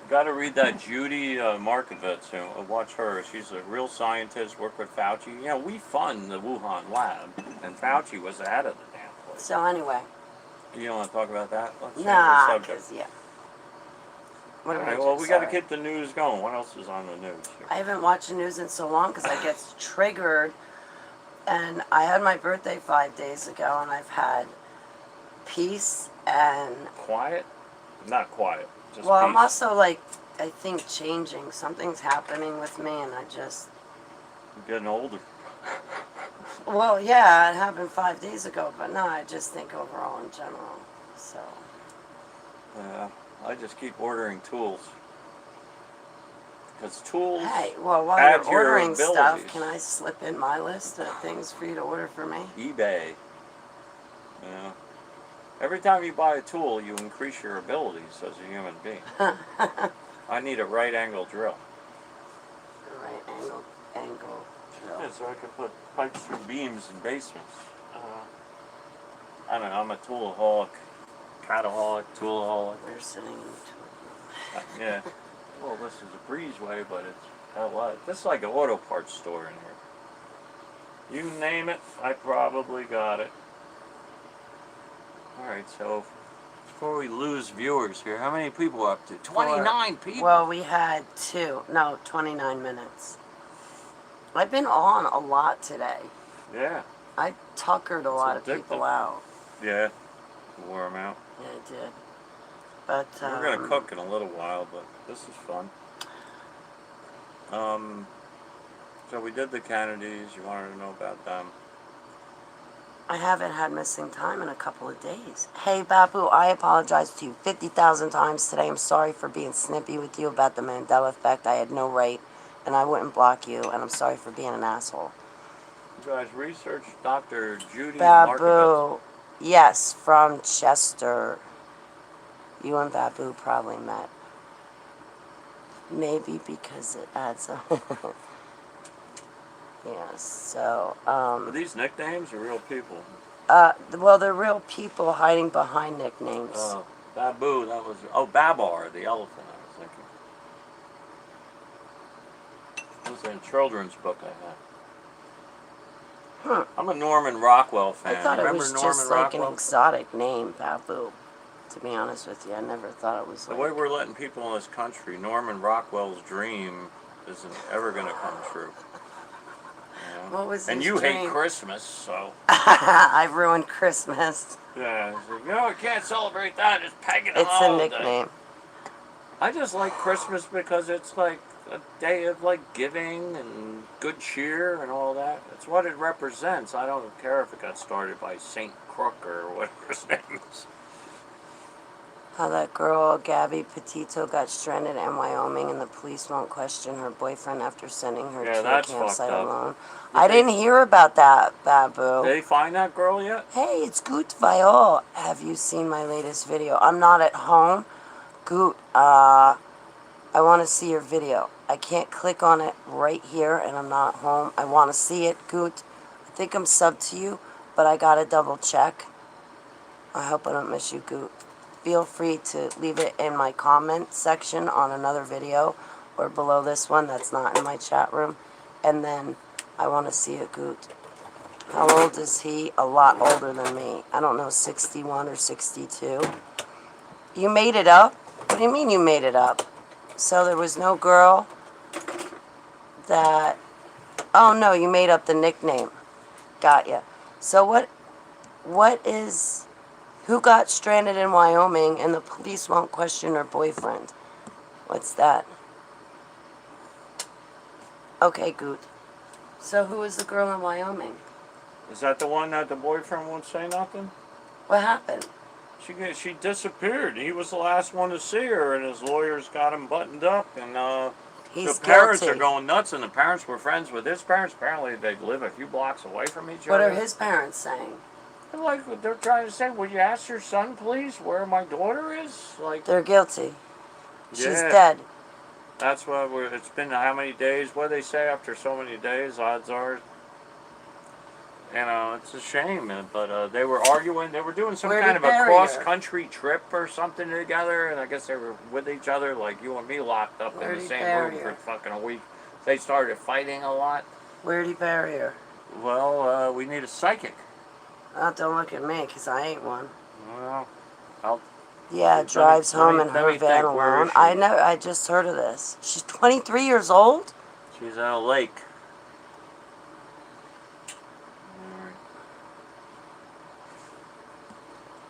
Speaker 2: Got to read that Judy Markovits. Watch her. She's a real scientist. Worked with Fauci. We fund the Wuhan lab, and Fauci was the head of the damn place.
Speaker 1: So anyway,
Speaker 2: You don't want to talk about that? Let's change the
Speaker 1: nah,
Speaker 2: subject.
Speaker 1: 'cause, yeah. What
Speaker 2: All
Speaker 1: am I
Speaker 2: right, well,
Speaker 1: doing?
Speaker 2: we got to
Speaker 1: Sorry.
Speaker 2: keep the news going. What else is on the news?
Speaker 1: I haven't watched the news in so long because I get triggered. And I had my birthday 5 days ago, and I've had peace and.
Speaker 2: Quiet? Not quiet. Just
Speaker 1: Well, I'm
Speaker 2: peace.
Speaker 1: also I think changing. Something's happening with me, and I just.
Speaker 2: I'm getting older.
Speaker 1: Well, yeah, it happened 5 days ago, but no, I just think overall in general. So.
Speaker 2: Yeah, I just keep ordering tools. Because tools.
Speaker 1: Hey, well, while
Speaker 2: add
Speaker 1: you're
Speaker 2: your
Speaker 1: ordering stuff,
Speaker 2: abilities.
Speaker 1: can I slip in my list of things for you to order for me?
Speaker 2: eBay. Yeah. Every time you buy a tool, you increase your abilities as a human being. I need a right angle drill.
Speaker 1: Right angle drill.
Speaker 2: Yeah, so I can put pipes through beams in basements. I don't know, I'm a toolaholic, cataholic, toolaholic.
Speaker 1: We're sitting in the
Speaker 2: Yeah. Well, this is a breezeway, but it's this is like an auto parts store in here. You name it, I probably got it. All right, so before we lose viewers here, how many people are up to? 29 people.
Speaker 1: Well, we had 29 minutes. I've been on a lot today.
Speaker 2: Yeah.
Speaker 1: I tuckered a lot of
Speaker 2: addictive.
Speaker 1: people out.
Speaker 2: Yeah. Wore them out.
Speaker 1: Yeah, I did. But
Speaker 2: We're gonna cook in a little while, but this is fun. So we did the Kennedys. You wanted to know about them?
Speaker 1: I haven't had missing time in a couple of days. Hey, Babu, I apologize to you 50,000 times today. I'm sorry for being snippy with you about the Mandela effect. I had no right, and I wouldn't block you, and I'm sorry for being an asshole.
Speaker 2: You guys researched Dr. Judy Markovitz.
Speaker 1: Babu, yes, from Chester. You and Babu probably met. Maybe because it adds up. Yes, so,
Speaker 2: Are these nicknames or real people?
Speaker 1: well, they're real people hiding behind nicknames.
Speaker 2: Babu, that was... Oh, Babar, the elephant, I was thinking. It was a children's book I had. I'm a Norman Rockwell fan.
Speaker 1: I thought it
Speaker 2: Remember
Speaker 1: was
Speaker 2: Norman
Speaker 1: just like
Speaker 2: Rockwell?
Speaker 1: an exotic name, Babu. To be honest with you, I never thought it was
Speaker 2: The
Speaker 1: like...
Speaker 2: way we're letting people in this country, Norman Rockwell's dream isn't ever going to come true.
Speaker 1: What was
Speaker 2: and
Speaker 1: his
Speaker 2: you
Speaker 1: dream?
Speaker 2: hate Christmas, so...
Speaker 1: I ruined Christmas.
Speaker 2: Yeah, it's like, no, I can't celebrate that. It's pagan
Speaker 1: It's a
Speaker 2: holiday.
Speaker 1: nickname.
Speaker 2: I just like Christmas because it's like a day of like giving and good cheer and all that. It's what it represents. I don't care if it got started by Saint Crook or whatever his name is.
Speaker 1: How that girl, Gabby Petito, got stranded in Wyoming and the police won't question her boyfriend after sending her
Speaker 2: Yeah,
Speaker 1: to a
Speaker 2: that's
Speaker 1: campsite
Speaker 2: fucked up.
Speaker 1: alone.
Speaker 2: Did
Speaker 1: I
Speaker 2: they-
Speaker 1: didn't hear about that, Babu.
Speaker 2: Did they find that girl yet?
Speaker 1: Hey, it's Goot Viol. Have you seen my latest video? I'm not at home. Goot, I want to see your video. I can't click on it right here and I'm not home. I want to see it, Goot. I think I'm subbed to you, but I got to double check. I hope I don't miss you, Goot. Feel free to leave it in my comment section on another video or below this one that's not in my chat room. And then I want to see it, Goot. How old is he? A lot older than me. I don't know, 61 or 62. You made it up? What do you mean you made it up? So there was no girl that... Oh, no, you made up the nickname. Got ya. So what is... Who got stranded in Wyoming and the police won't question her boyfriend? What's that? Okay, Goot. So who is the girl in Wyoming?
Speaker 2: Is that the one that the boyfriend won't say nothing?
Speaker 1: What happened?
Speaker 2: She disappeared. He was the last one to see her, and his lawyers got him buttoned up, and
Speaker 1: He's
Speaker 2: the parents
Speaker 1: guilty.
Speaker 2: are going nuts, and the parents were friends with his parents. Apparently, they live a few blocks away from each
Speaker 1: What
Speaker 2: other.
Speaker 1: are his parents saying?
Speaker 2: They're trying to say, "Would you ask your son, please, where my daughter is?" Like,
Speaker 1: They're guilty. She's
Speaker 2: Yeah.
Speaker 1: dead.
Speaker 2: that's what it's been. How many days? What do they say after so many days? Odds are, it's a shame. But they were arguing. They were doing some
Speaker 1: Where'd
Speaker 2: kind
Speaker 1: he
Speaker 2: of a
Speaker 1: bury her?
Speaker 2: cross-country trip or something together, and I guess they were with each other, like you and me, locked up
Speaker 1: Where'd
Speaker 2: in
Speaker 1: he
Speaker 2: the same
Speaker 1: bury
Speaker 2: room
Speaker 1: her?
Speaker 2: for fucking a week. They started fighting a lot.
Speaker 1: Where'd he bury her?
Speaker 2: Well, we need a psychic.
Speaker 1: Oh, don't look at me, because I ain't one.
Speaker 2: Well,
Speaker 1: Yeah,
Speaker 2: Let me-
Speaker 1: drives
Speaker 2: let
Speaker 1: home
Speaker 2: me-
Speaker 1: in
Speaker 2: let
Speaker 1: her
Speaker 2: me
Speaker 1: van
Speaker 2: think, where
Speaker 1: alone.
Speaker 2: is she?
Speaker 1: I know. I just heard of this. She's 23 years old?
Speaker 2: she's at a lake.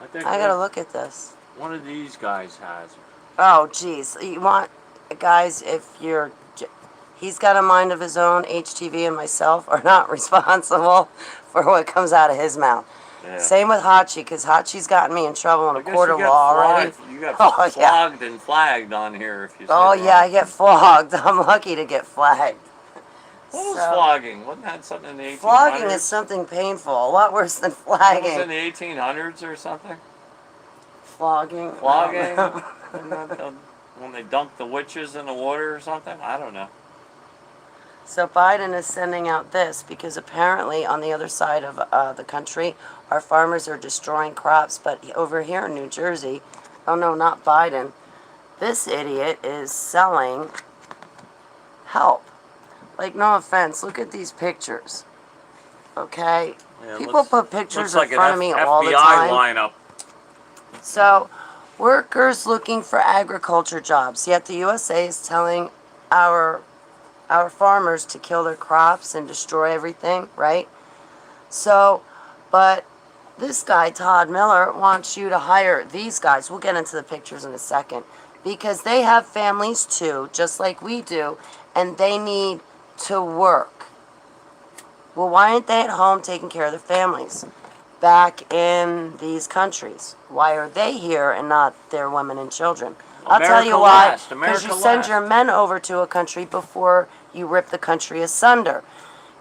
Speaker 2: I think
Speaker 1: I gotta look at this.
Speaker 2: one of these guys has her.
Speaker 1: Oh, jeez. You want, guys, if you're... He's got a mind of his own. HTV and myself are not responsible for what comes out of his mouth.
Speaker 2: Yeah.
Speaker 1: Same with Hachi, because Hachi's gotten me in trouble in
Speaker 2: I
Speaker 1: a
Speaker 2: guess
Speaker 1: court
Speaker 2: you
Speaker 1: of
Speaker 2: get
Speaker 1: law already.
Speaker 2: flogged. You got
Speaker 1: Oh, yeah.
Speaker 2: flogged and flagged on here if you say
Speaker 1: Oh,
Speaker 2: that.
Speaker 1: yeah, I get flogged. I'm lucky to get flagged.
Speaker 2: What was
Speaker 1: So-
Speaker 2: flogging? Wasn't that something in the 1800s?
Speaker 1: Flogging is something painful. A lot worse than
Speaker 2: That was in
Speaker 1: flagging.
Speaker 2: the 1800s or something?
Speaker 1: Flogging?
Speaker 2: Flogging?
Speaker 1: I don't know.
Speaker 2: Isn't that when they dunked the witches in the water or something? I don't know.
Speaker 1: So Biden is sending out this because apparently on the other side of the country, our farmers are destroying crops. But over here in New Jersey, oh no, not Biden, this idiot is selling help. Like, no offense, look at these pictures. Okay?
Speaker 2: Yeah,
Speaker 1: People
Speaker 2: looks-
Speaker 1: put pictures
Speaker 2: looks
Speaker 1: in
Speaker 2: like
Speaker 1: front
Speaker 2: an
Speaker 1: of me
Speaker 2: FBI
Speaker 1: all the time.
Speaker 2: lineup.
Speaker 1: So, workers looking for agriculture jobs. Yet the USA is telling our farmers to kill their crops and destroy everything, right? So, but this guy, Todd Miller, wants you to hire these guys. We'll get into the pictures in a second. Because they have families too, just like we do, and they need to work. Well, why aren't they at home taking care of their families back in these countries? Why are they here and not their women and children? I'll tell you
Speaker 2: America
Speaker 1: why.
Speaker 2: last,
Speaker 1: Because you
Speaker 2: America
Speaker 1: send
Speaker 2: last.
Speaker 1: your men over to a country before you rip the country asunder.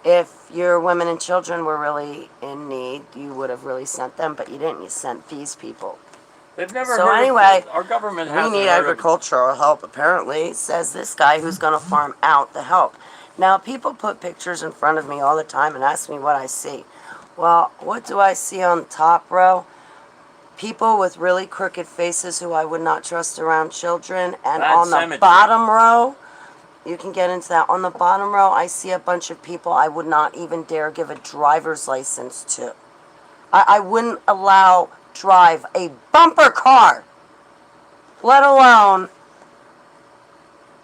Speaker 1: If your women and children were really in need, you would have really sent them, but you didn't. You sent these people.
Speaker 2: They've never
Speaker 1: So
Speaker 2: heard
Speaker 1: anyway,
Speaker 2: our government
Speaker 1: We
Speaker 2: hasn't
Speaker 1: need
Speaker 2: heard of
Speaker 1: agricultural help, apparently, says this guy who's going to farm out the help. Now, people put pictures in front of me all the time and ask me what I see. Well, what do I see on the top row? People with really crooked faces who I would not trust around children. And
Speaker 2: Bad
Speaker 1: on the
Speaker 2: symmetry.
Speaker 1: bottom row, you can get into that. On the bottom row, I see a bunch of people I would not even dare give a driver's license to. I wouldn't drive a bumper car, let alone.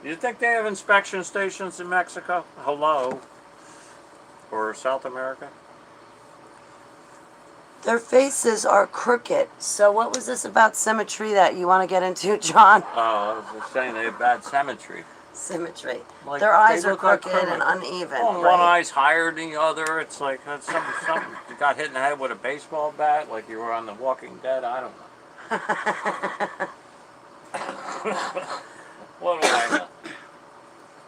Speaker 2: You think they have inspection stations in Mexico? Hello? Or South America?
Speaker 1: Their faces are crooked. So what was this about symmetry that you want to get into, John?
Speaker 2: Oh, I was just saying they have bad symmetry.
Speaker 1: Symmetry.
Speaker 2: Like,
Speaker 1: Their
Speaker 2: they
Speaker 1: eyes are
Speaker 2: look like
Speaker 1: crooked and
Speaker 2: criminals.
Speaker 1: uneven.
Speaker 2: Oh, one eye's higher than the other. It's like something you got hit in the head with a baseball bat, like you were on The Walking Dead. I don't know. What do I know?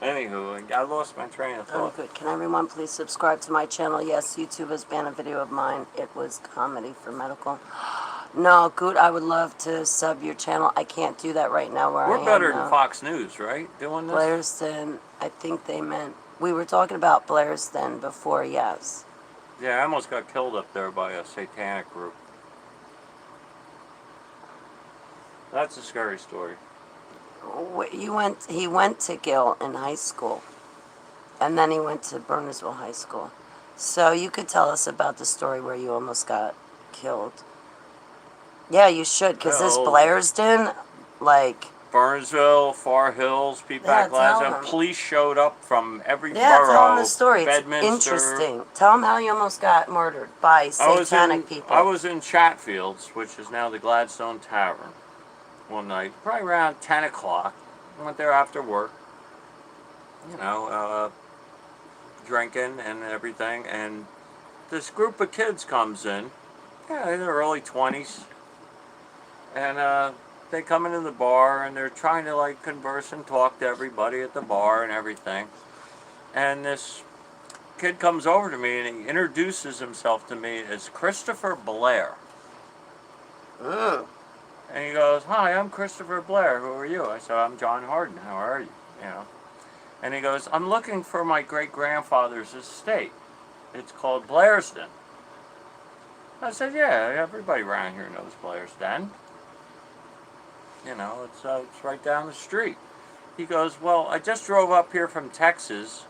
Speaker 2: Anywho, I lost my train of
Speaker 1: Oh,
Speaker 2: thought.
Speaker 1: good. Can everyone please subscribe to my channel? Yes, YouTube has banned a video of mine. It was comedy for medical. No, good. I would love to sub your channel. I can't do that right now where I
Speaker 2: We're
Speaker 1: am
Speaker 2: better
Speaker 1: now.
Speaker 2: than Fox News, right? Doing this?
Speaker 1: Blairsden, I think they meant... We were talking about Blairsden before, yes.
Speaker 2: Yeah, I almost got killed up there by a satanic group. That's a scary story.
Speaker 1: He went to Gill in high school, and then he went to Burnsville High School. So you could tell us about the story where you almost got killed. Yeah, you should, because this
Speaker 2: Well-
Speaker 1: Blairsden, like,
Speaker 2: Burnsville, Far Hills,
Speaker 1: Yeah,
Speaker 2: Peapack
Speaker 1: tell
Speaker 2: Plaza.
Speaker 1: them.
Speaker 2: Police showed up from every
Speaker 1: yeah,
Speaker 2: borough.
Speaker 1: tell him the story. It's
Speaker 2: Bedminster.
Speaker 1: interesting. Tell him how you almost got murdered by satanic people.
Speaker 2: I was in Chatfields, which is now the Gladstone Tavern, one night, probably around 10 o'clock. I went there after work, drinking and everything, and this group of kids comes in, in their early 20s, and they come into the bar, and they're trying to, like, converse and talk to everybody at the bar and everything, and this kid comes over to me, and he introduces himself to me as Christopher Blair.
Speaker 1: Mm.
Speaker 2: And he goes, "Hi, I'm Christopher Blair. Who are you?" I said, "I'm John Harden. How are you?" And he goes, "I'm looking for my great-grandfather's estate. It's called Blairsden." I said, "Yeah, everybody around here knows Blairsden. It's right down the street." He goes, "Well, I just drove up here from Texas.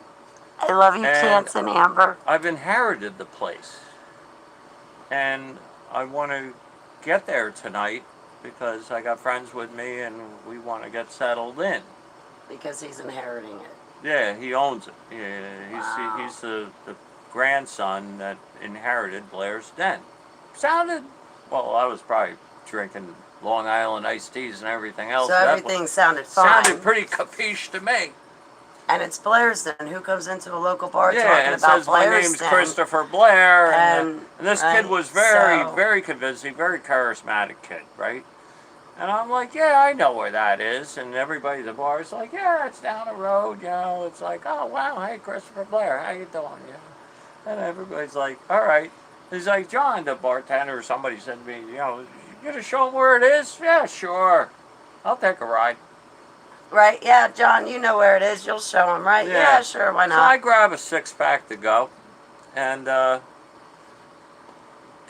Speaker 1: I love you,
Speaker 2: And-
Speaker 1: Chance and Amber.
Speaker 2: I've inherited the place. And I want to get there tonight because I got friends with me and we want to get settled in."
Speaker 1: Because he's inheriting it.
Speaker 2: Yeah, he owns it. Yeah,
Speaker 1: Wow.
Speaker 2: he's the grandson that inherited Blair's Den. Sounded, well, I was probably drinking Long Island iced teas and everything else.
Speaker 1: So
Speaker 2: That
Speaker 1: everything sounded fine.
Speaker 2: sounded pretty capiche to me.
Speaker 1: And it's Blairsden. Who comes into a local bar
Speaker 2: Yeah,
Speaker 1: talking
Speaker 2: it
Speaker 1: about
Speaker 2: says my name's
Speaker 1: Blairsden?
Speaker 2: Christopher Blair,
Speaker 1: And-
Speaker 2: and this
Speaker 1: right,
Speaker 2: kid was very,
Speaker 1: so-
Speaker 2: very convincing, very charismatic kid, right? And I'm like, "Yeah, I know where that is," and everybody at the bar is like, "Yeah, it's down the road, It's like, "Oh wow, hey Christopher Blair, how you doing?" And everybody's like, "All right." He's like, "John, the bartender or somebody said to me, you gonna show him where it is?" "Yeah, sure. I'll take a ride."
Speaker 1: Right, yeah, John, you know where it is. You'll show him, right? Yeah, sure, why
Speaker 2: So I
Speaker 1: not?
Speaker 2: grab a 6-pack to go, and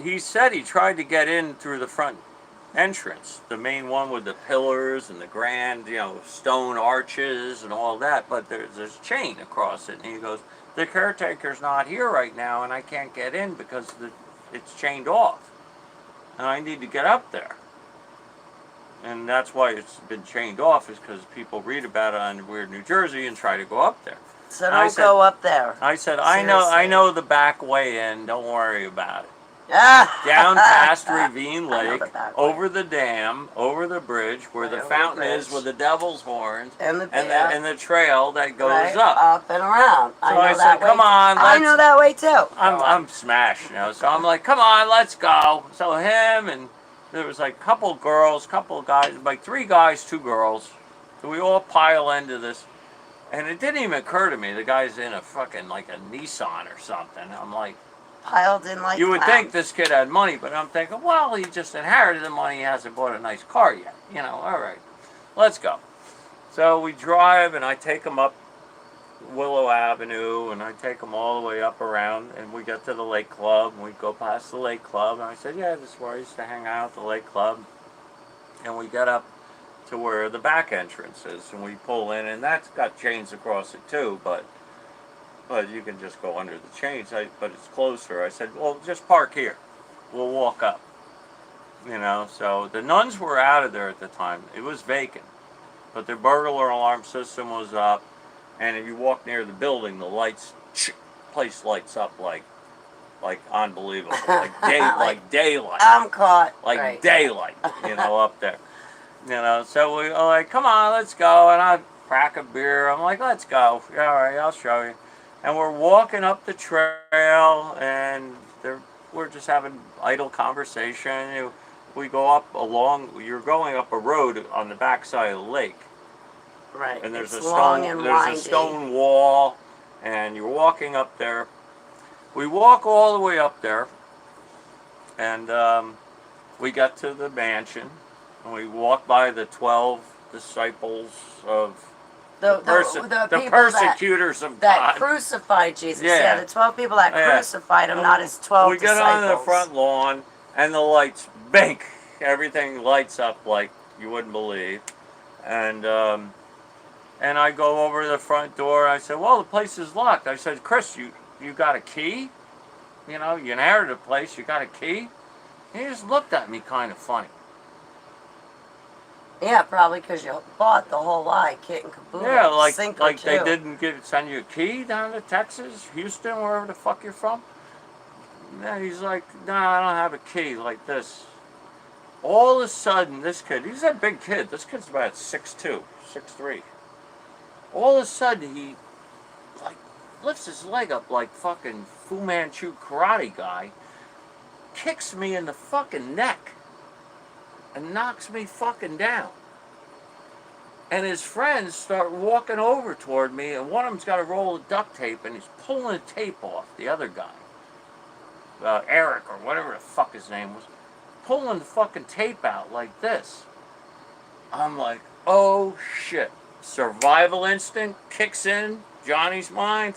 Speaker 2: he said he tried to get in through the front entrance, the main one with the pillars and the grand, stone arches and all that, but there's this chain across it, and he goes, "The caretaker's not here right now, and I can't get in because it's chained off, and I need to get up there." And that's why it's been chained off, is because people read about it on Weird New Jersey and try to go up there.
Speaker 1: So
Speaker 2: I
Speaker 1: don't
Speaker 2: said-
Speaker 1: go up there.
Speaker 2: I said,
Speaker 1: Seriously.
Speaker 2: I know the back way in, don't worry about it." down past Ravine
Speaker 1: I know
Speaker 2: Lake,
Speaker 1: the back way.
Speaker 2: over the dam, over the bridge where
Speaker 1: Right
Speaker 2: the
Speaker 1: over the
Speaker 2: fountain is
Speaker 1: bridge.
Speaker 2: with the devil's horns,
Speaker 1: And the
Speaker 2: and the trail that goes
Speaker 1: right,
Speaker 2: up.
Speaker 1: and around.
Speaker 2: So
Speaker 1: I know
Speaker 2: I
Speaker 1: that
Speaker 2: said,
Speaker 1: way.
Speaker 2: come on,
Speaker 1: I know that way too. Go on.
Speaker 2: I'm smashed, you know. So I'm like, come on, let's go. So him and there was like a couple girls, couple guys, like 3 guys, 2 girls. So we all pile into this. And it didn't even occur to me the guy's in a fucking like a Nissan or something. I'm like,
Speaker 1: Piled in like
Speaker 2: you would
Speaker 1: clowns.
Speaker 2: think this kid had money, but I'm thinking, well, he just inherited the money. He hasn't bought a nice car yet. You know, all right, let's go. So we drive, and I take him up Willow Avenue, and I take him all the way up around, and we get to the Lake Club, and we go past the Lake Club, and I said, yeah, this is where I used to hang out at the Lake Club. And we get up to where the back entrance is, and we pull in, and that's got chains across it too, but you can just go under the chains, but it's closer. I said, well, just park here. We'll walk up. You know, so the nuns were out of there at the time. It was vacant, but the burglar alarm system was up, and if you walk near the building, the lights, place lights up like unbelievable, like daylight.
Speaker 1: I'm caught.
Speaker 2: Like
Speaker 1: right.
Speaker 2: daylight, you know, up there. You know, so we were like, come on, let's go. And I crack a beer. I'm like, let's go. Yeah, all right, I'll show you. And we're walking up the trail, and we're just having idle conversation. We go up you're going up a road on the backside of the lake.
Speaker 1: Right.
Speaker 2: And there's
Speaker 1: it's
Speaker 2: a
Speaker 1: long
Speaker 2: stone
Speaker 1: and
Speaker 2: there's
Speaker 1: windy.
Speaker 2: a stone wall, and you're walking up there. We walk all the way up there, and we got to the mansion, and we walk by the 12 disciples of
Speaker 1: The
Speaker 2: the
Speaker 1: people
Speaker 2: persecutors of
Speaker 1: that
Speaker 2: God.
Speaker 1: crucified Jesus.
Speaker 2: Yeah.
Speaker 1: Yeah, the 12 people that
Speaker 2: Yeah.
Speaker 1: crucified him, not his 12
Speaker 2: We get
Speaker 1: disciples.
Speaker 2: on the front lawn, and the lights bink. Everything lights up like you wouldn't believe. And I go over to the front door. I said, well, the place is locked. I said, Chris, you got a key? You know, you inherited a place. You got a key? He just looked at me kind of funny.
Speaker 1: Yeah, probably because you bought the whole lot, kit and caboodle.
Speaker 2: Yeah, like
Speaker 1: they
Speaker 2: didn't send you a key down to Texas, Houston, wherever the fuck you're from. And he's like, no, I don't have a key like this. All of a sudden, this kid, he's a big kid. This kid's about 6'2", 6'3". All of a sudden, he like lifts his leg up like fucking Fu Manchu karate guy, kicks me in the fucking neck, and knocks me fucking down. And his friends start walking over toward me, and one of them's got a roll of duct tape, and he's pulling the tape off the other guy. Eric, or whatever the fuck his name was, pulling the fucking tape out like this. I'm like, oh shit. Survival instinct kicks in Johnny's mind.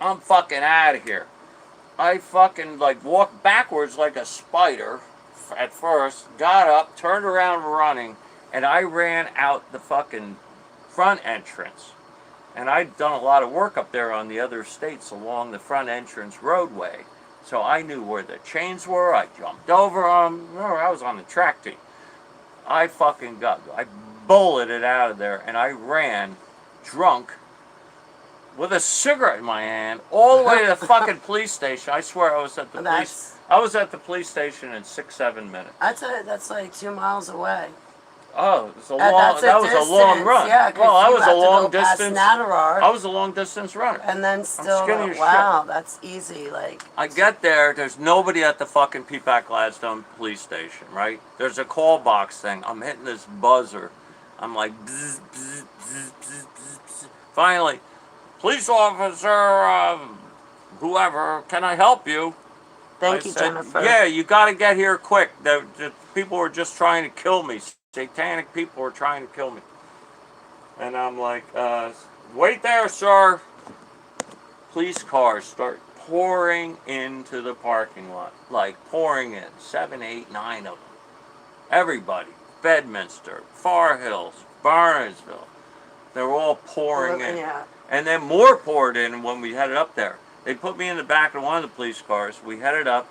Speaker 2: I'm fucking out of here. I fucking like walked backwards like a spider at first, got up, turned around running, and I ran out the fucking front entrance. And I'd done a lot of work up there on the other estates along the front entrance roadway. So I knew where the chains were. I jumped over them. I was on the track team. I bulleted out of there, and I ran drunk with a cigarette in my hand all the way to the fucking police station. I swear I was at the police station in 6-7 minutes.
Speaker 1: That's like 2 miles away.
Speaker 2: Oh, it was a
Speaker 1: That
Speaker 2: was a long run.
Speaker 1: Yeah,
Speaker 2: well, I
Speaker 1: you
Speaker 2: was
Speaker 1: have
Speaker 2: a
Speaker 1: to
Speaker 2: long
Speaker 1: go past
Speaker 2: distance.
Speaker 1: Natarard,
Speaker 2: I was a long distance runner.
Speaker 1: and then still,
Speaker 2: skinny as
Speaker 1: wow,
Speaker 2: shit.
Speaker 1: that's easy. Like
Speaker 2: I get there, there's nobody at the fucking Peapack Gladstone police station, right? There's a call box thing. I'm hitting this buzzer. I'm like, bzz, bzz, bzz, bzz, bzz, bzz. Finally, police officer, whoever, can I help you?
Speaker 1: Thank
Speaker 2: I
Speaker 1: you,
Speaker 2: said,
Speaker 1: Jennifer.
Speaker 2: yeah, you got to get here quick. The people were just trying to kill me. Satanic people were trying to kill me. And I'm like, wait there, sir. Police cars start pouring into the parking lot. Like pouring in. 7, 8, 9 of them. Everybody. Bedminster, Far Hills, Barnesville. They're all pouring in.
Speaker 1: Yeah.
Speaker 2: And then more poured in when we headed up there. They put me in the back of one of the police cars. We headed up.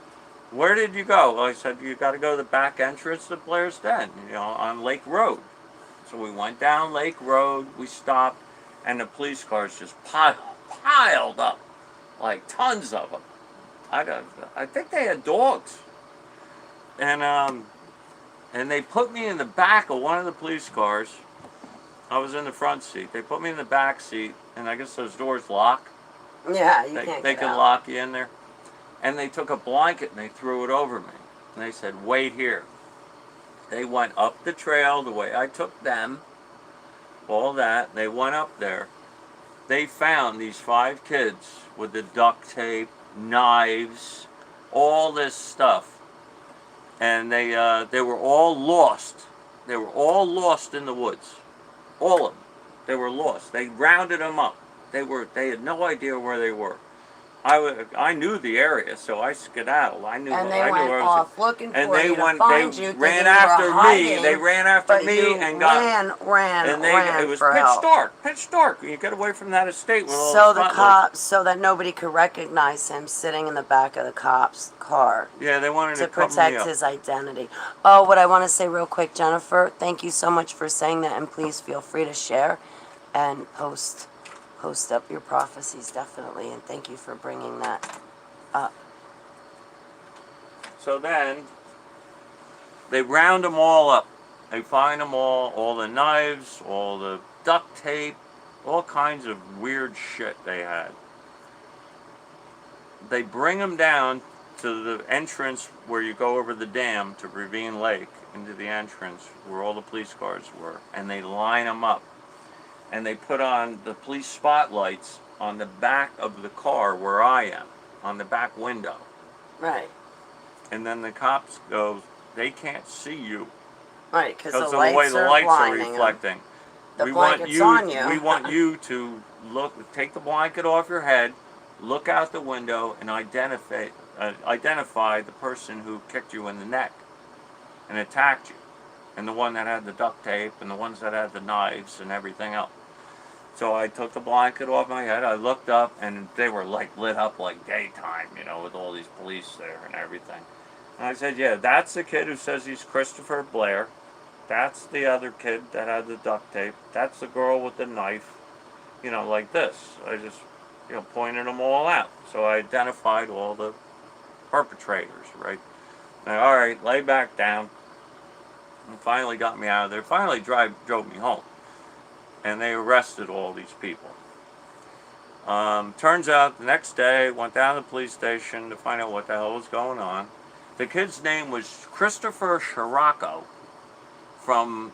Speaker 2: Where did you go? Well, I said, you got to go to the back entrance to Blair's Den, on Lake Road. So we went down Lake Road, we stopped, and the police cars just piled up, like tons of them, I think they had dogs, and they put me in the back of one of the police cars. I was in the front seat. They put me in the back seat, and I guess those doors lock.
Speaker 1: Yeah, you
Speaker 2: They
Speaker 1: can't
Speaker 2: they
Speaker 1: get
Speaker 2: can
Speaker 1: out.
Speaker 2: lock you in there. And they took a blanket and they threw it over me. And they said, "Wait here." They went up the trail the way I took them. All that. They went up there. They found these 5 kids with the duct tape, knives, all this stuff, and they were all lost. They were all lost in the woods, all of them. They were lost. They rounded them up. They had no idea where they were. I knew the area, so I skedaddled. I knew
Speaker 1: And they
Speaker 2: I knew
Speaker 1: went
Speaker 2: where I was.
Speaker 1: off looking
Speaker 2: And
Speaker 1: for
Speaker 2: they
Speaker 1: you to
Speaker 2: went.
Speaker 1: find
Speaker 2: They
Speaker 1: you,
Speaker 2: ran
Speaker 1: thinking you were
Speaker 2: after me.
Speaker 1: hiding,
Speaker 2: They ran after
Speaker 1: but
Speaker 2: me
Speaker 1: you
Speaker 2: and got.
Speaker 1: ran
Speaker 2: It was
Speaker 1: for
Speaker 2: pitch
Speaker 1: help.
Speaker 2: dark. Pitch dark. You get away from that estate with all the
Speaker 1: So the
Speaker 2: spotlights.
Speaker 1: cop, so that nobody could recognize him sitting in the back of the cop's car
Speaker 2: Yeah, they wanted
Speaker 1: to
Speaker 2: to cover me
Speaker 1: protect
Speaker 2: up.
Speaker 1: his identity. Oh, what I want to say real quick, Jennifer, thank you so much for saying that, and please feel free to share and post up your prophecies, definitely, and thank you for bringing that up.
Speaker 2: So then they round them all up. They find them all the knives, all the duct tape, all kinds of weird shit they had. They bring them down to the entrance where you go over the dam to Ravine Lake, into the entrance where all the police cars were, and they line them up. And they put on the police spotlights on the back of the car where I am, on the back window.
Speaker 1: Right,
Speaker 2: And then the cops go, "They can't see you
Speaker 1: right, because
Speaker 2: because
Speaker 1: the
Speaker 2: of the way
Speaker 1: lights
Speaker 2: the
Speaker 1: are
Speaker 2: lights are
Speaker 1: blinding 'em.
Speaker 2: reflecting.
Speaker 1: The
Speaker 2: we want
Speaker 1: blanket's
Speaker 2: you.
Speaker 1: on you."
Speaker 2: We want you to take the blanket off your head, look out the window, and identify the person who kicked you in the neck and attacked you, and the one that had the duct tape, and the ones that had the knives and everything else." So I took the blanket off my head. I looked up, and they were like lit up like daytime, with all these police there and everything. And I said, "Yeah, that's the kid who says he's Christopher Blair. That's the other kid that had the duct tape. That's the girl with the knife." Like this. I just, pointed them all out. So I identified all the perpetrators, right? Now, all right, lay back down. And finally got me out of there. Finally drove me home. And they arrested all these people. Turns out the next day, went down to the police station to find out what the hell was going on. The kid's name was Christopher Scirocco from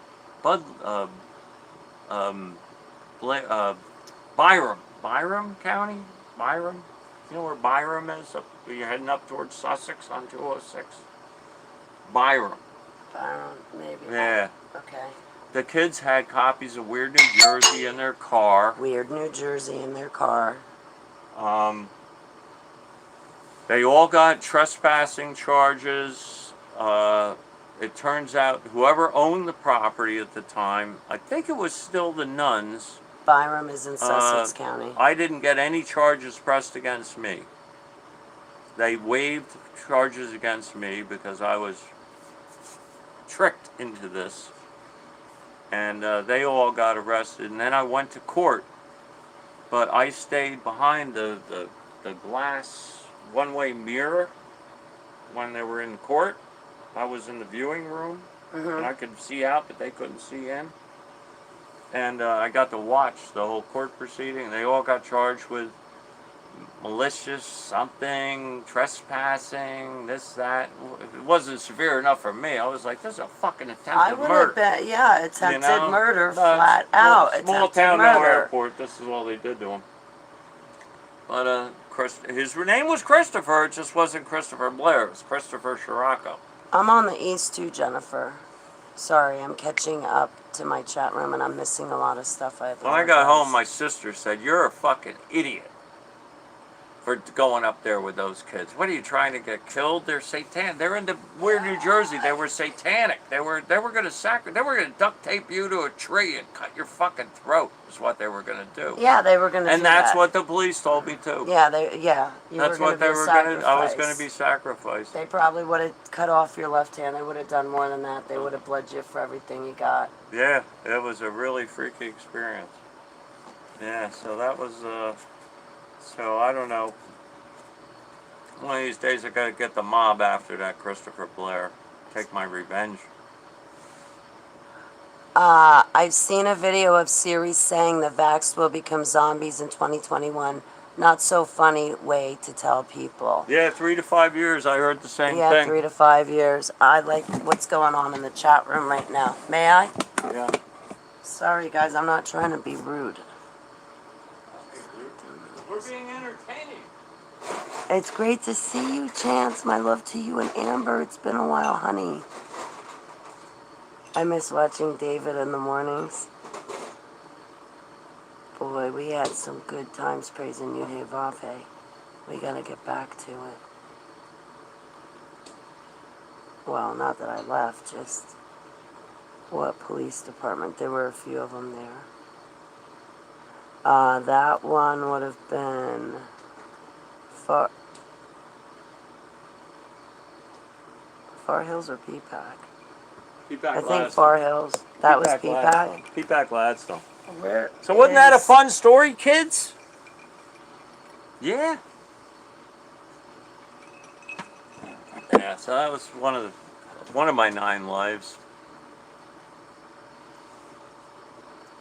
Speaker 2: Byram County? Byram? You know where Byram is? You're heading up towards Sussex on 206? Byram.
Speaker 1: Maybe.
Speaker 2: Yeah.
Speaker 1: Okay.
Speaker 2: The kids had copies of Weird New Jersey in their car.
Speaker 1: Weird New Jersey in their car.
Speaker 2: They all got trespassing charges. It turns out whoever owned the property at the time, I think it was still the nuns.
Speaker 1: Byram is in Sussex County.
Speaker 2: I didn't get any charges pressed against me. They waived charges against me because I was tricked into this. And they all got arrested. And then I went to court. But I stayed behind the glass one-way mirror when they were in court. I was in the viewing room. And I could see out, but they couldn't see in. And I got to watch the whole court proceeding. They all got charged with malicious something, trespassing, this, that. It wasn't severe enough for me. I was like, this is a fucking attempted murder.
Speaker 1: Bet, yeah, attempted murder,
Speaker 2: No,
Speaker 1: flat out.
Speaker 2: Small
Speaker 1: Attempted
Speaker 2: town, no
Speaker 1: murder.
Speaker 2: airport. This is all they did to him. But his name was Christopher. It just wasn't Christopher Blair. It was Christopher Scirocco.
Speaker 1: I'm on the east too, Jennifer. Sorry, I'm catching up to my chat room and I'm missing a lot of stuff.
Speaker 2: When I got home, my sister said, "You're a fucking idiot for going up there with those kids. What are you trying to get killed? They're satanic. They're in Weird New Jersey. They were satanic. They were gonna They were gonna duct tape you to a tree and cut your fucking throat. Is what they were gonna do."
Speaker 1: Yeah, they were gonna.
Speaker 2: And
Speaker 1: do
Speaker 2: that's
Speaker 1: that.
Speaker 2: what the police told me too.
Speaker 1: Yeah,
Speaker 2: That's what they were gonna. I was gonna be sacrificed.
Speaker 1: They probably would have cut off your left hand. They would have done more than that. They would have bled you for everything you got.
Speaker 2: Yeah, it was a really freaky experience. Yeah, so that was. So I don't know. One of these days I gotta get the mob after that Christopher Blair. Take my revenge.
Speaker 1: I've seen a video of Siri saying the vax will become zombies in 2021. Not so funny way to tell people.
Speaker 2: Yeah, 3 to 5 years. I heard the same
Speaker 1: Yeah,
Speaker 2: thing.
Speaker 1: 3 to 5 years. I like what's going on in the chat room right now. May I?
Speaker 2: Yeah.
Speaker 1: Sorry, guys, I'm not trying to be rude.
Speaker 2: We're being entertaining.
Speaker 1: It's great to see you, Chance. My love to you and Amber. It's been a while, honey. I miss watching David in the mornings. Boy, we had some good times praising Yudhe. We gotta get back to it. Well, not that I left, just what police department? There were a few of them there. That one would have been Far Hills or Peapack? I think Far Hills. That was Peapack.
Speaker 2: Peapack Gladstone.
Speaker 1: Where
Speaker 2: So wasn't that a
Speaker 1: is-
Speaker 2: fun story, kids? Yeah. Yeah, so that was one of my 9 lives.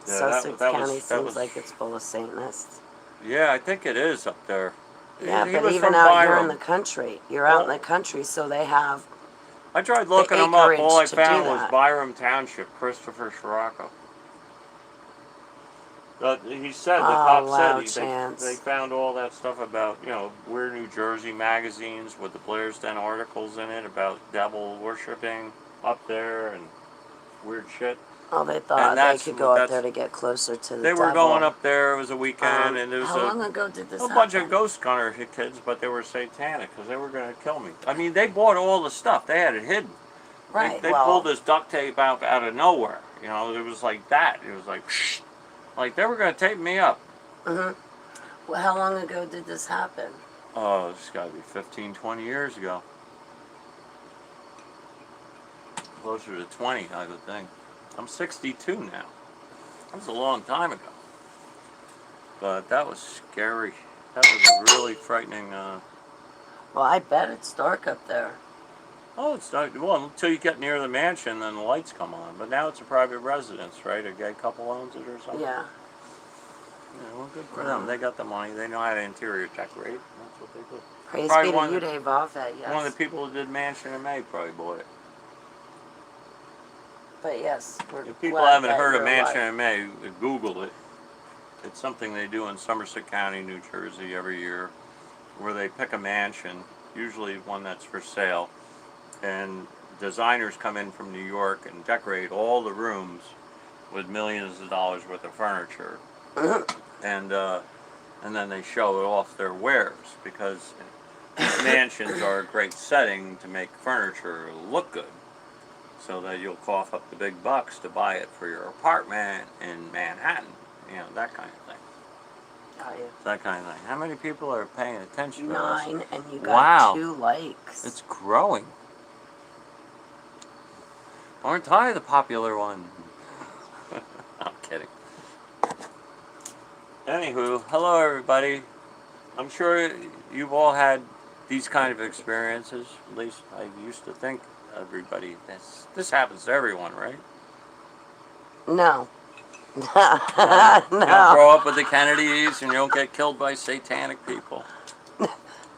Speaker 2: Yeah,
Speaker 1: Sussex
Speaker 2: that
Speaker 1: County
Speaker 2: was-
Speaker 1: seems like it's full of Satanists.
Speaker 2: Yeah, I think it is up there.
Speaker 1: Yeah,
Speaker 2: He
Speaker 1: but
Speaker 2: was
Speaker 1: even
Speaker 2: from
Speaker 1: out here in
Speaker 2: Byram.
Speaker 1: the country, you're out in the country, so they have.
Speaker 2: I tried looking him up.
Speaker 1: acreage
Speaker 2: All I
Speaker 1: to
Speaker 2: found
Speaker 1: do
Speaker 2: was
Speaker 1: that.
Speaker 2: Byram Township, Christopher Scirocco. He said, the
Speaker 1: Oh,
Speaker 2: cop
Speaker 1: wow,
Speaker 2: said
Speaker 1: Chance.
Speaker 2: they found all that stuff about, We're New Jersey magazines with the Blair's Den articles in it about devil worshipping up there and weird shit.
Speaker 1: Oh, they thought
Speaker 2: And
Speaker 1: they
Speaker 2: that's-
Speaker 1: could go up
Speaker 2: that's-
Speaker 1: there to get closer to the
Speaker 2: They were
Speaker 1: devil.
Speaker 2: going up there. It was a weekend, and there was
Speaker 1: How long ago did this
Speaker 2: a
Speaker 1: happen?
Speaker 2: bunch of ghost gunner kids, but they were satanic because they were going to kill me. I mean, they bought all the stuff. They had it hidden.
Speaker 1: Right.
Speaker 2: They
Speaker 1: well,
Speaker 2: pulled this duct tape out of nowhere. It was like that. It was like they were going to tape me up.
Speaker 1: Well, how long ago did this happen?
Speaker 2: Oh, it's got to be 15, 20 years ago. Closer to 20, I would think. I'm 62 now. That was a long time ago. But that was scary. That was really frightening.
Speaker 1: Well, I bet it's dark up there.
Speaker 2: Oh, it's not. Well, until you get near the mansion, then the lights come on. But now it's a private residence, right? A gay couple owns it or something?
Speaker 1: Yeah.
Speaker 2: Yeah, well, good for them. They got the money. They know how to interior decorate. That's what they do.
Speaker 1: Praise
Speaker 2: Probably
Speaker 1: be to
Speaker 2: one
Speaker 1: you,
Speaker 2: of the-
Speaker 1: Dave Buffett, yes.
Speaker 2: One of the people who did Mansion in May probably bought it.
Speaker 1: But yes, we're
Speaker 2: If people
Speaker 1: glad
Speaker 2: haven't
Speaker 1: that
Speaker 2: heard of
Speaker 1: you're
Speaker 2: Mansion
Speaker 1: alive.
Speaker 2: in May, Google it. It's something they do in Somerset County, New Jersey every year, where they pick a mansion, usually one that's for sale, and designers come in from New York and decorate all the rooms with millions of dollars worth of furniture, and then they show it off their wares because mansions are a great setting to make furniture look good, so that you'll cough up the big bucks to buy it for your apartment in Manhattan. That kind of thing.
Speaker 1: Got you.
Speaker 2: That kind of thing. How many people are paying attention to this?
Speaker 1: 9, and you got
Speaker 2: Wow.
Speaker 1: 2 likes.
Speaker 2: It's growing. Aren't I the popular one? I'm kidding. Anywho, hello everybody. I'm sure you've all had these kind of experiences. At least I used to think everybody. This happens to everyone, right?
Speaker 1: No.
Speaker 2: You don't
Speaker 1: No.
Speaker 2: grow up with the Kennedys and you don't get killed by satanic people.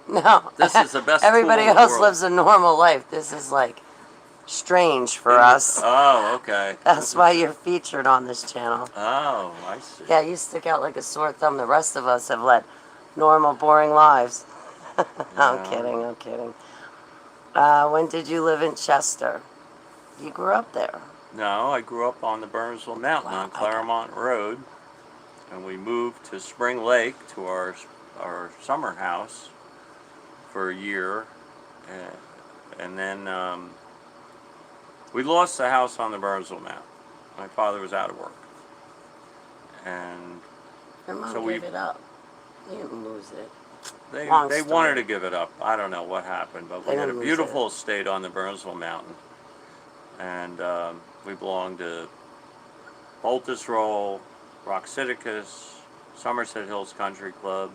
Speaker 1: No.
Speaker 2: This is the best
Speaker 1: Everybody
Speaker 2: tool in the
Speaker 1: else
Speaker 2: world.
Speaker 1: lives a normal life. This is like strange for us.
Speaker 2: Oh, okay.
Speaker 1: That's why you're featured on this channel.
Speaker 2: Oh, I see.
Speaker 1: Yeah, you stick out like a sore thumb. The rest of us have led normal, boring lives. I'm
Speaker 2: Yeah.
Speaker 1: kidding, I'm kidding. When did you live in Chester? You grew up there.
Speaker 2: No, I grew up on the Burnsville Mountain
Speaker 1: Wow,
Speaker 2: on Claremont Road, and we moved to Spring Lake to our summer house for a year, and then we lost the house on the Burnsville Mountain. My father was out of work, and
Speaker 1: Your mom
Speaker 2: So we-
Speaker 1: gave it up. You didn't lose it.
Speaker 2: they
Speaker 1: Long
Speaker 2: they
Speaker 1: story.
Speaker 2: wanted to give it up. I don't know what happened, but
Speaker 1: They
Speaker 2: we had a
Speaker 1: didn't lose
Speaker 2: beautiful estate on the Burnsville Mountain, and we belonged to Boltus Roll, Roxidicus, Somerset Hills Country Club,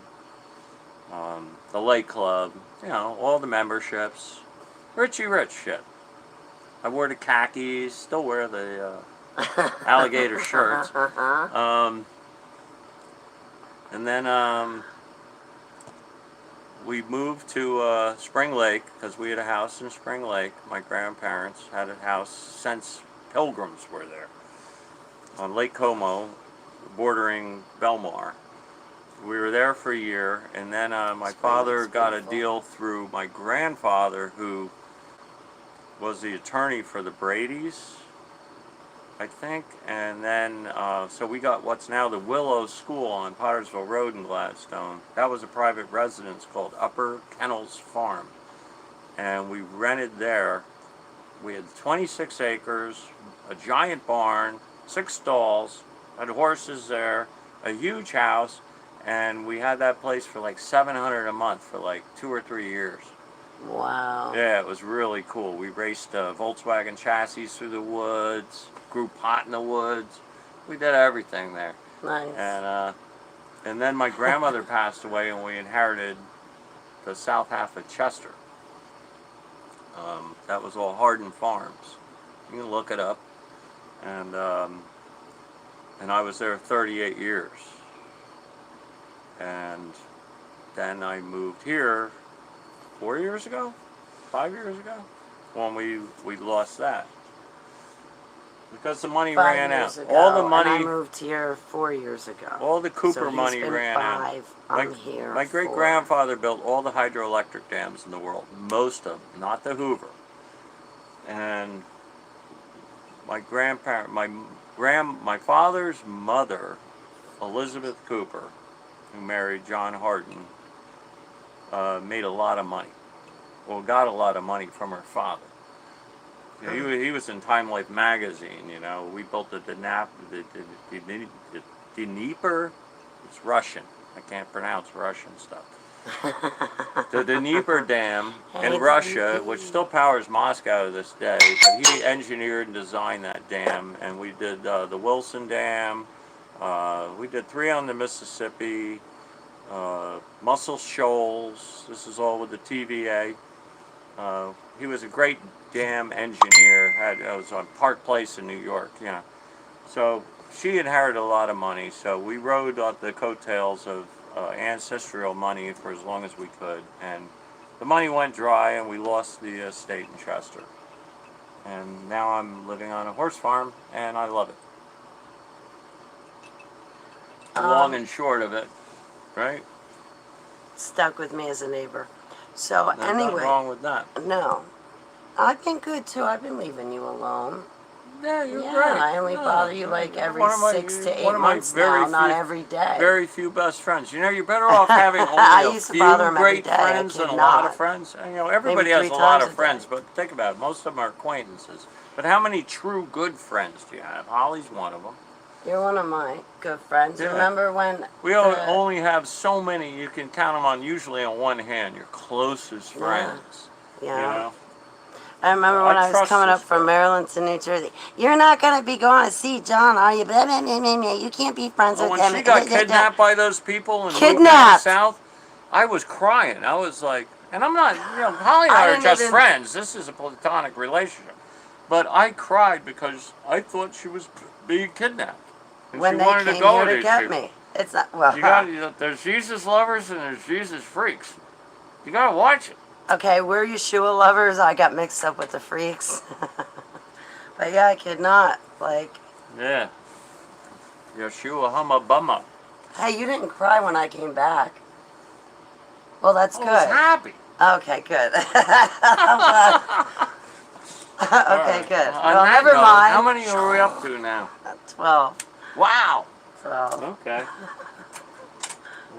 Speaker 2: the Lake Club, all the memberships. Richie Rich shit. I wore the khakis, still wear the alligator shirts. And then we moved to Spring Lake because we had a house in Spring Lake. My grandparents had a house since Pilgrims were there on Lake Como, bordering Belmar. We were there for a year, and then my father got a deal through my grandfather, who was the attorney for the Bradys, I think. And then, so we got what's now the Willow School on Pottersville Road in Gladstone. That was a private residence called Upper Kennels Farm. And we rented there. We had 26 acres, a giant barn, 6 stalls, had horses there, a huge house, and we had that place for like $700 a month for like 2 or 3 years.
Speaker 1: Wow.
Speaker 2: Yeah, it was really cool. We raced Volkswagen chassis through the woods, grew pot in the woods. We did everything there.
Speaker 1: Nice.
Speaker 2: And then my grandmother passed away, and we inherited the south half of Chester. That was all Hardin Farms. You can look it up. And I was there 38 years. And then I moved here 4 years ago, 5 years ago, when we lost that because the money
Speaker 1: 5
Speaker 2: ran
Speaker 1: years
Speaker 2: out.
Speaker 1: ago,
Speaker 2: All the money.
Speaker 1: And I moved here 4 years ago.
Speaker 2: All the Cooper
Speaker 1: so
Speaker 2: money
Speaker 1: been
Speaker 2: ran
Speaker 1: 5.
Speaker 2: out.
Speaker 1: I'm here.
Speaker 2: My great grandfather built all the hydroelectric dams in the world, most of them, not the Hoover. And my grandparent, my father's mother, Elizabeth Cooper, who married John Hardin, made a lot of money. Well, got a lot of money from her father. He was in Time Life magazine. We built the Dnieper. It's Russian. I can't pronounce Russian stuff. The Dnieper Dam in Russia, which still powers Moscow to this day, but he engineered and designed that dam. And we did the Wilson Dam. We did 3 on the Mississippi. Muscle Shoals. This is all with the TVA. He was a great dam engineer. It was on Park Place in New York. So she inherited a lot of money. So we rode on the coattails of ancestral money for as long as we could, and the money went dry, and we lost the estate in Chester. And now I'm living on a horse farm, and I love it. Long and short of it, right?
Speaker 1: Stuck with me as a neighbor. So
Speaker 2: There's
Speaker 1: anyway,
Speaker 2: nothing wrong with that.
Speaker 1: No, I've been good too. I've been leaving you alone.
Speaker 2: Yeah, you're
Speaker 1: Yeah,
Speaker 2: great.
Speaker 1: I only bother you like every
Speaker 2: One of my-
Speaker 1: 6 to 8
Speaker 2: one of my
Speaker 1: months
Speaker 2: very
Speaker 1: now, not
Speaker 2: few-
Speaker 1: every day.
Speaker 2: Very few best friends. You're better off having
Speaker 1: I
Speaker 2: only a
Speaker 1: used to
Speaker 2: few
Speaker 1: bother 'em every
Speaker 2: great
Speaker 1: day, I
Speaker 2: friends
Speaker 1: kid
Speaker 2: than a lot
Speaker 1: not.
Speaker 2: of friends. And, everybody
Speaker 1: Maybe
Speaker 2: has
Speaker 1: 3
Speaker 2: a lot
Speaker 1: times
Speaker 2: of
Speaker 1: a
Speaker 2: friends,
Speaker 1: day.
Speaker 2: but think about it. Most of them are acquaintances. But how many true good friends do you have? Holly's one of them.
Speaker 1: You're one of my good friends.
Speaker 2: Yeah.
Speaker 1: Remember when
Speaker 2: We only have so many. You can count them on usually on one hand. Your closest friends.
Speaker 1: Yeah. I remember when I was
Speaker 2: trust
Speaker 1: coming
Speaker 2: this
Speaker 1: up from
Speaker 2: girl.
Speaker 1: Maryland to New Jersey. You're not going to be going to see John, are you? Blah, blah, blah, blah, blah. You can't be friends
Speaker 2: Well,
Speaker 1: with
Speaker 2: when
Speaker 1: him.
Speaker 2: she got kidnapped by those people and moved down
Speaker 1: Kidnapped.
Speaker 2: south, I was crying. I was like, and I'm not, Holly and
Speaker 1: I
Speaker 2: I are
Speaker 1: didn't
Speaker 2: just
Speaker 1: even-
Speaker 2: friends. This is a platonic relationship. But I cried because I thought she was being kidnapped. And
Speaker 1: When
Speaker 2: she
Speaker 1: they
Speaker 2: wanted
Speaker 1: came
Speaker 2: to go
Speaker 1: here
Speaker 2: with
Speaker 1: to
Speaker 2: these
Speaker 1: get
Speaker 2: people.
Speaker 1: me. It's not, well,
Speaker 2: There's Jesus lovers and there's Jesus freaks. You gotta watch it.
Speaker 1: okay, we're Yeshua lovers. I got mixed up with the freaks. But yeah, I could not. Like,
Speaker 2: Yeah. Yeshua humma bumma.
Speaker 1: hey, you didn't cry when I came back. Well, that's
Speaker 2: I was
Speaker 1: good.
Speaker 2: happy.
Speaker 1: Okay, good. I'm glad. Okay, good.
Speaker 2: On
Speaker 1: Well,
Speaker 2: that
Speaker 1: never
Speaker 2: note,
Speaker 1: mind.
Speaker 2: How many are we up to now?
Speaker 1: 12.
Speaker 2: Wow.
Speaker 1: 12.
Speaker 2: Okay.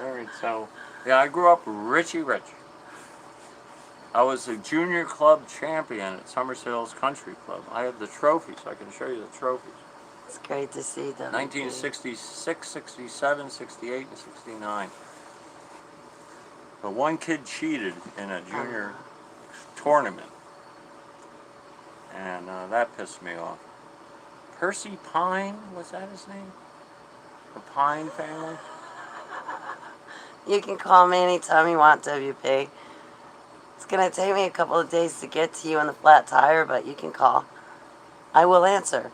Speaker 2: All right, so, yeah, I grew up Richie Rich. I was a junior club champion at Somerset Hills Country Club. I have the trophies. I can show you the trophies.
Speaker 1: It's great to see them.
Speaker 2: 1966, 67, 68, and 69. But one kid cheated in a junior tournament. And that pissed me off. Percy Pine, was that his name? The Pine family?
Speaker 1: You can call me anytime you want, WP. It's gonna take me a couple of days to get to you on the flat tire, but you can call. I will answer.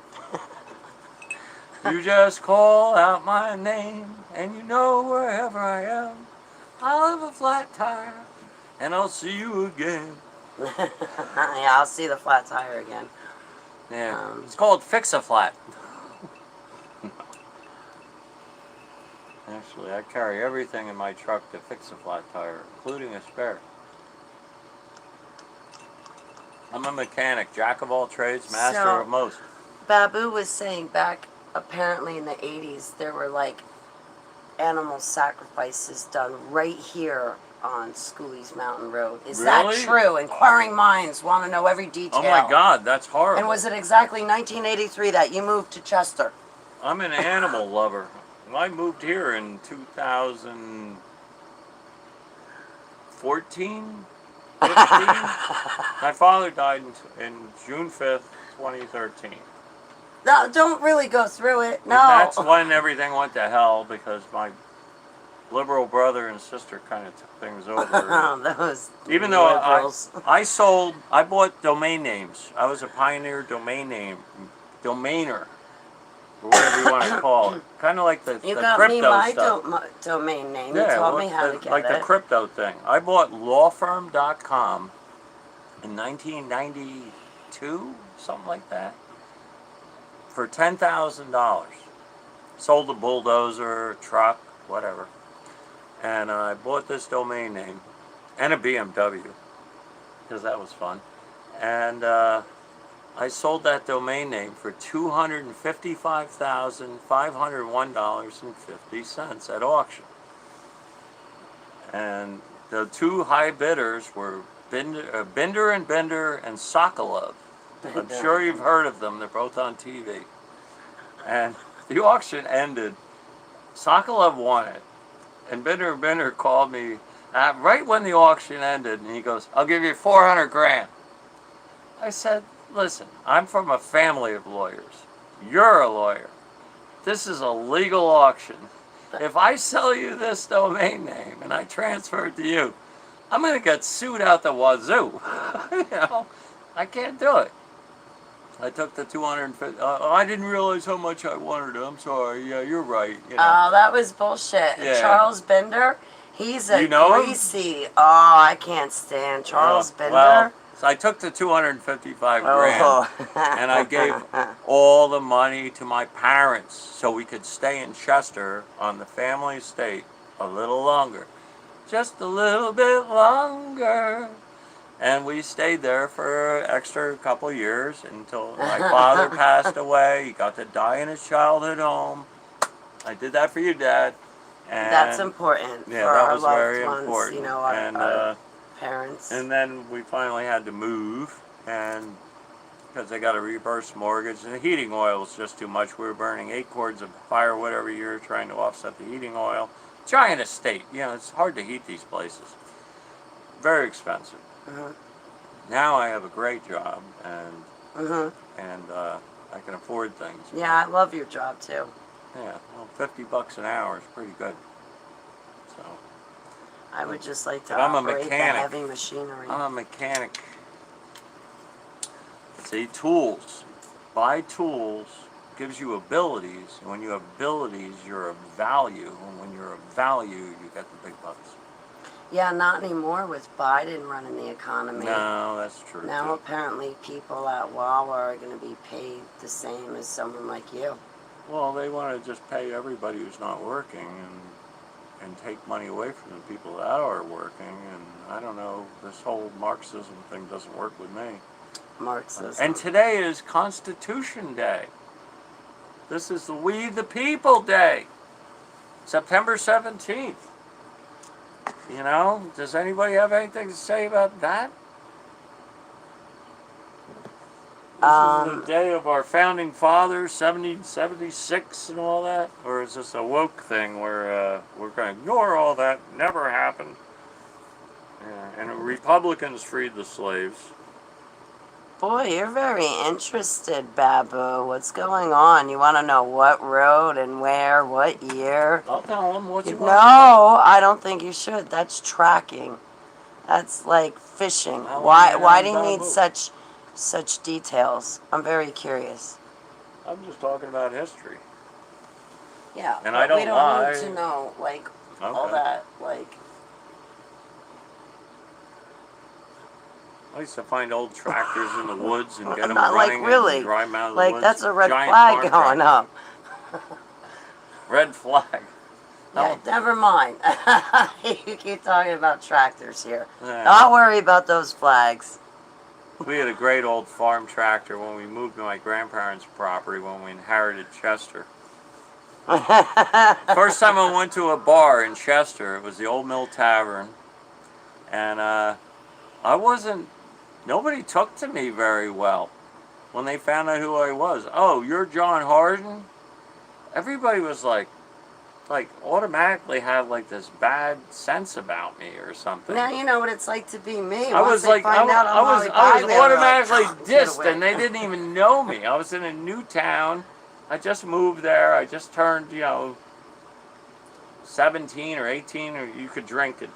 Speaker 2: You just call out my name, and you know wherever I am, I'll have a flat tire, and I'll see you again.
Speaker 1: Yeah, I'll see the flat tire again.
Speaker 2: Yeah, it's called Fix-A-Flat. Actually, I carry everything in my truck to fix a flat tire, including a spare. I'm a mechanic, jack of all trades, master
Speaker 1: So-
Speaker 2: of most.
Speaker 1: Babu was saying back apparently in the 80s there were like animal sacrifices done right here on Schooley's Mountain Road. Is that
Speaker 2: Really?
Speaker 1: true? Inquiring minds want to know every detail.
Speaker 2: Oh my God, that's horrible.
Speaker 1: And was it exactly 1983 that you moved to Chester?
Speaker 2: I'm an animal lover. I moved here in 2014, 15. My father died in June 5th, 2013.
Speaker 1: No, don't really go through it. No.
Speaker 2: And that's when everything went to hell because my liberal brother and sister kind of took things over.
Speaker 1: Those
Speaker 2: Even though
Speaker 1: liberals.
Speaker 2: I bought domain names. I was a pioneer domainer, or whatever you want to call it. Kind of like the
Speaker 1: You
Speaker 2: the
Speaker 1: got
Speaker 2: crypto
Speaker 1: me my
Speaker 2: stuff.
Speaker 1: domain name.
Speaker 2: Yeah,
Speaker 1: you taught
Speaker 2: well,
Speaker 1: me how to get
Speaker 2: like
Speaker 1: it.
Speaker 2: the crypto thing. I bought lawfirm.com in 1992, something like that, for $10,000. Sold a bulldozer, truck, whatever. And I bought this domain name and a BMW because that was fun. And I sold that domain name for $255,501.50 at auction. And the two high bidders were Binder and Bender and Sokolov. I'm sure you've heard of them. They're both on TV. And the auction ended. Sokolov won it. And Binder and Bender called me right when the auction ended, and he goes, "I'll give you 400 grand." I said, "Listen, I'm from a family of lawyers. You're a lawyer. This is a legal auction. If I sell you this domain name and I transfer it to you, I'm going to get sued out the wazoo." You know, I can't do it. I took the 250. I didn't realize how much I wanted it. I'm sorry. Yeah, you're right. You know.
Speaker 1: Oh, that was bullshit.
Speaker 2: Yeah.
Speaker 1: Charles Bender, he's a
Speaker 2: You know him?
Speaker 1: greasy. Oh, I can't stand Charles Bender.
Speaker 2: Well, so I took the 255 grand
Speaker 1: Oh.
Speaker 2: and I gave all the money to my parents so we could stay in Chester on the family estate a little longer. Just a little bit longer. And we stayed there for an extra couple of years until my father passed away. He got to die in his childhood home. I did that for you, Dad. And
Speaker 1: That's important
Speaker 2: yeah,
Speaker 1: for
Speaker 2: that
Speaker 1: our
Speaker 2: was
Speaker 1: loved
Speaker 2: very
Speaker 1: ones,
Speaker 2: important.
Speaker 1: you know, our parents.
Speaker 2: And then we finally had to move, and because they got a reverse mortgage, and the heating oil was just too much. We were burning 8 cords of firewood every year trying to offset the heating oil. Giant estate, you know, it's hard to heat these places. Very expensive. Now I have a great job, and I can afford things.
Speaker 1: Yeah, I love your job too.
Speaker 2: Yeah, well, $50 an hour is pretty good. So
Speaker 1: I would just like to
Speaker 2: But I'm a
Speaker 1: operate the
Speaker 2: mechanic.
Speaker 1: heavy machinery.
Speaker 2: I'm a mechanic. See, tools. Buy tools gives you abilities, and when you have abilities, you're of value, and when you're of value, you get the big bucks.
Speaker 1: Yeah, not anymore with Biden running the economy.
Speaker 2: No, that's true.
Speaker 1: Now
Speaker 2: too.
Speaker 1: apparently people at Wawa are going to be paid the same as someone like you.
Speaker 2: Well, they want to just pay everybody who's not working and take money away from the people that are working. And I don't know, this whole Marxism thing doesn't work with me.
Speaker 1: Marxism.
Speaker 2: And today is Constitution Day. This is the We the People Day. September 17th. You know, does anybody have anything to say about that? This is the day of our founding fathers, 1776 and all that? Or is this a woke thing where we're going to ignore all that? Never happened. Yeah, and Republicans freed the slaves.
Speaker 1: Boy, you're very interested, Babu. What's going on? You want to know what road and where, what year?
Speaker 2: I'll tell them what you
Speaker 1: No,
Speaker 2: want.
Speaker 1: I don't think you should. That's tracking. That's like fishing.
Speaker 2: How
Speaker 1: Why?
Speaker 2: long
Speaker 1: Why
Speaker 2: have
Speaker 1: do
Speaker 2: you
Speaker 1: you
Speaker 2: had
Speaker 1: need
Speaker 2: Babu?
Speaker 1: such details? I'm very curious.
Speaker 2: I'm just talking about history.
Speaker 1: Yeah,
Speaker 2: And
Speaker 1: but
Speaker 2: I don't
Speaker 1: we don't
Speaker 2: lie.
Speaker 1: need to know like all
Speaker 2: Okay.
Speaker 1: that. Like,
Speaker 2: I used to find old tractors in the woods and get them
Speaker 1: not like
Speaker 2: running
Speaker 1: really.
Speaker 2: and drive them out of the
Speaker 1: Like
Speaker 2: woods.
Speaker 1: that's a red
Speaker 2: Giant
Speaker 1: flag
Speaker 2: farm
Speaker 1: going
Speaker 2: tractor.
Speaker 1: up.
Speaker 2: Red flag.
Speaker 1: Yeah,
Speaker 2: Oh.
Speaker 1: never mind. You keep talking about tractors here.
Speaker 2: Yeah.
Speaker 1: Don't worry about those flags.
Speaker 2: We had a great old farm tractor when we moved to my grandparents' property when we inherited Chester. First time I went to a bar in Chester, it was the Old Mill Tavern, and nobody took to me very well when they found out who I was. Oh, you're John Harden? Everybody was like automatically had like this bad sense about me or something.
Speaker 1: Now you know what it's like to be me.
Speaker 2: I
Speaker 1: Once
Speaker 2: was
Speaker 1: they
Speaker 2: like,
Speaker 1: find out I'm
Speaker 2: I was
Speaker 1: Molly Bagley, they're like,
Speaker 2: automatically
Speaker 1: "Get
Speaker 2: dissed,
Speaker 1: away."
Speaker 2: and they didn't even know me. I was in a new town. I just moved there. I just turned, 17 or 18, or you could drink at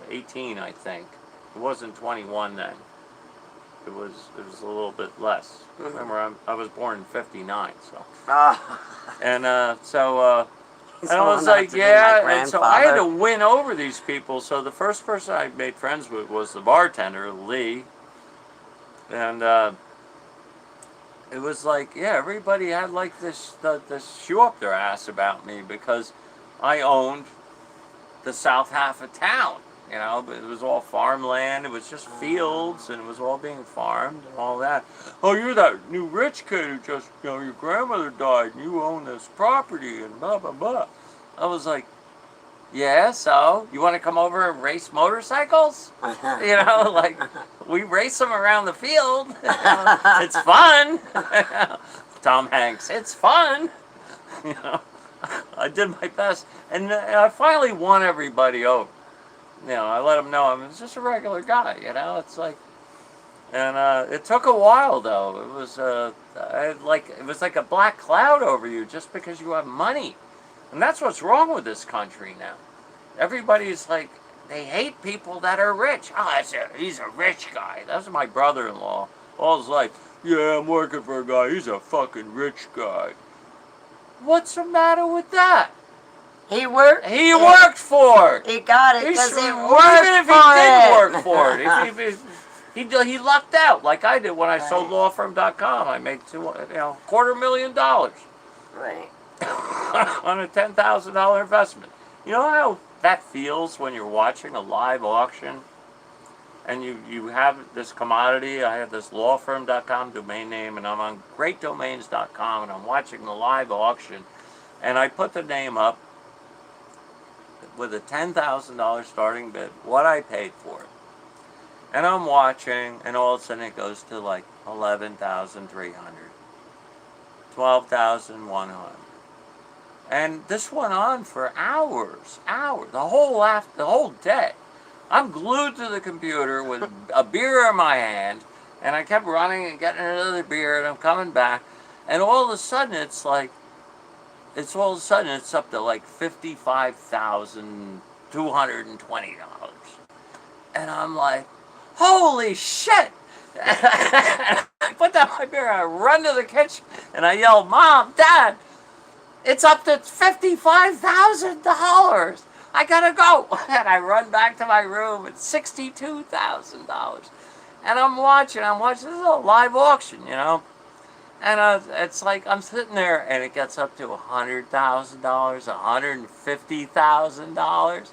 Speaker 2: 18, I think. It wasn't 21 then. It was a little bit less.
Speaker 1: Mhm.
Speaker 2: Remember, I was born in '59, so.
Speaker 1: Ah,
Speaker 2: And
Speaker 1: he's
Speaker 2: and I
Speaker 1: old
Speaker 2: was
Speaker 1: enough
Speaker 2: like,
Speaker 1: to be
Speaker 2: yeah.
Speaker 1: my
Speaker 2: And so I had to
Speaker 1: grandfather.
Speaker 2: win over these people. So the first person I made friends with was the bartender, Lee. And it was like, yeah, everybody had like this shoe up their ass about me because I owned the south half of town. But it was all farmland. It was just fields, and it was all being farmed and all that. Oh, you're that new rich kid who just, your grandmother died, and you own this property, and blah blah blah. I was like, yeah, so you want to come over and race motorcycles? Like we race them around the field. It's fun. Tom Hanks, it's fun. You know, I did my best, and I finally won everybody over. I let them know I'm just a regular guy. It's like, and it took a while though. It was it was like a black cloud over you just because you have money, and that's what's wrong with this country now. Everybody's like, they hate people that are rich. Oh, he's a rich guy. That's my brother-in-law. All his life, yeah, I'm working for a guy. He's a fucking rich guy. What's the matter with that?
Speaker 1: He worked.
Speaker 2: He worked for it.
Speaker 1: He got it
Speaker 2: He
Speaker 1: because he
Speaker 2: even
Speaker 1: worked
Speaker 2: if he
Speaker 1: for
Speaker 2: didn't
Speaker 1: it.
Speaker 2: work for it, he lucked out like I did when I sold
Speaker 1: Right.
Speaker 2: lawfirm.com. I made $250,000
Speaker 1: Right.
Speaker 2: on a $10,000 investment. You know how that feels when you're watching a live auction and you have this commodity. I have this lawfirm.com domain name, and I'm on greatdomains.com, and I'm watching the live auction, and I put the name up with a $10,000 starting bid, what I paid for it. And I'm watching, and all of a sudden it goes to like 11,300, 12,100. And this went on for hours, the whole day. I'm glued to the computer with a beer in my hand, and I kept running and getting another beer, and I'm coming back, and all of a sudden it's up to like $55,220. And I'm like, holy shit! I put down my beer, I run to the kitchen, and I yell, Mom, Dad, it's up to $55,000. I gotta go. And I run back to my room. It's $62,000. And I'm watching. This is a live auction, And it's like I'm sitting there, and it gets up to $100,000, $150,000.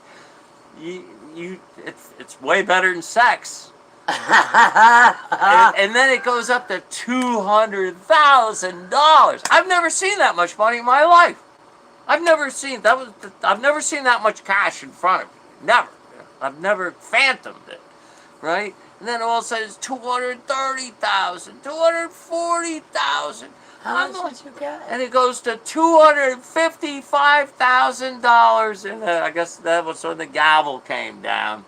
Speaker 2: It's way better than sex. and then it goes up to $200,000. I've never seen that much money in my life. I've never seen that much cash in front of me. Never. I've never phantomed it, right? And then all of a sudden it's $230,000, $240,000.
Speaker 1: How much did you get?
Speaker 2: And it goes to $255,000, and I guess that was when the gavel came down.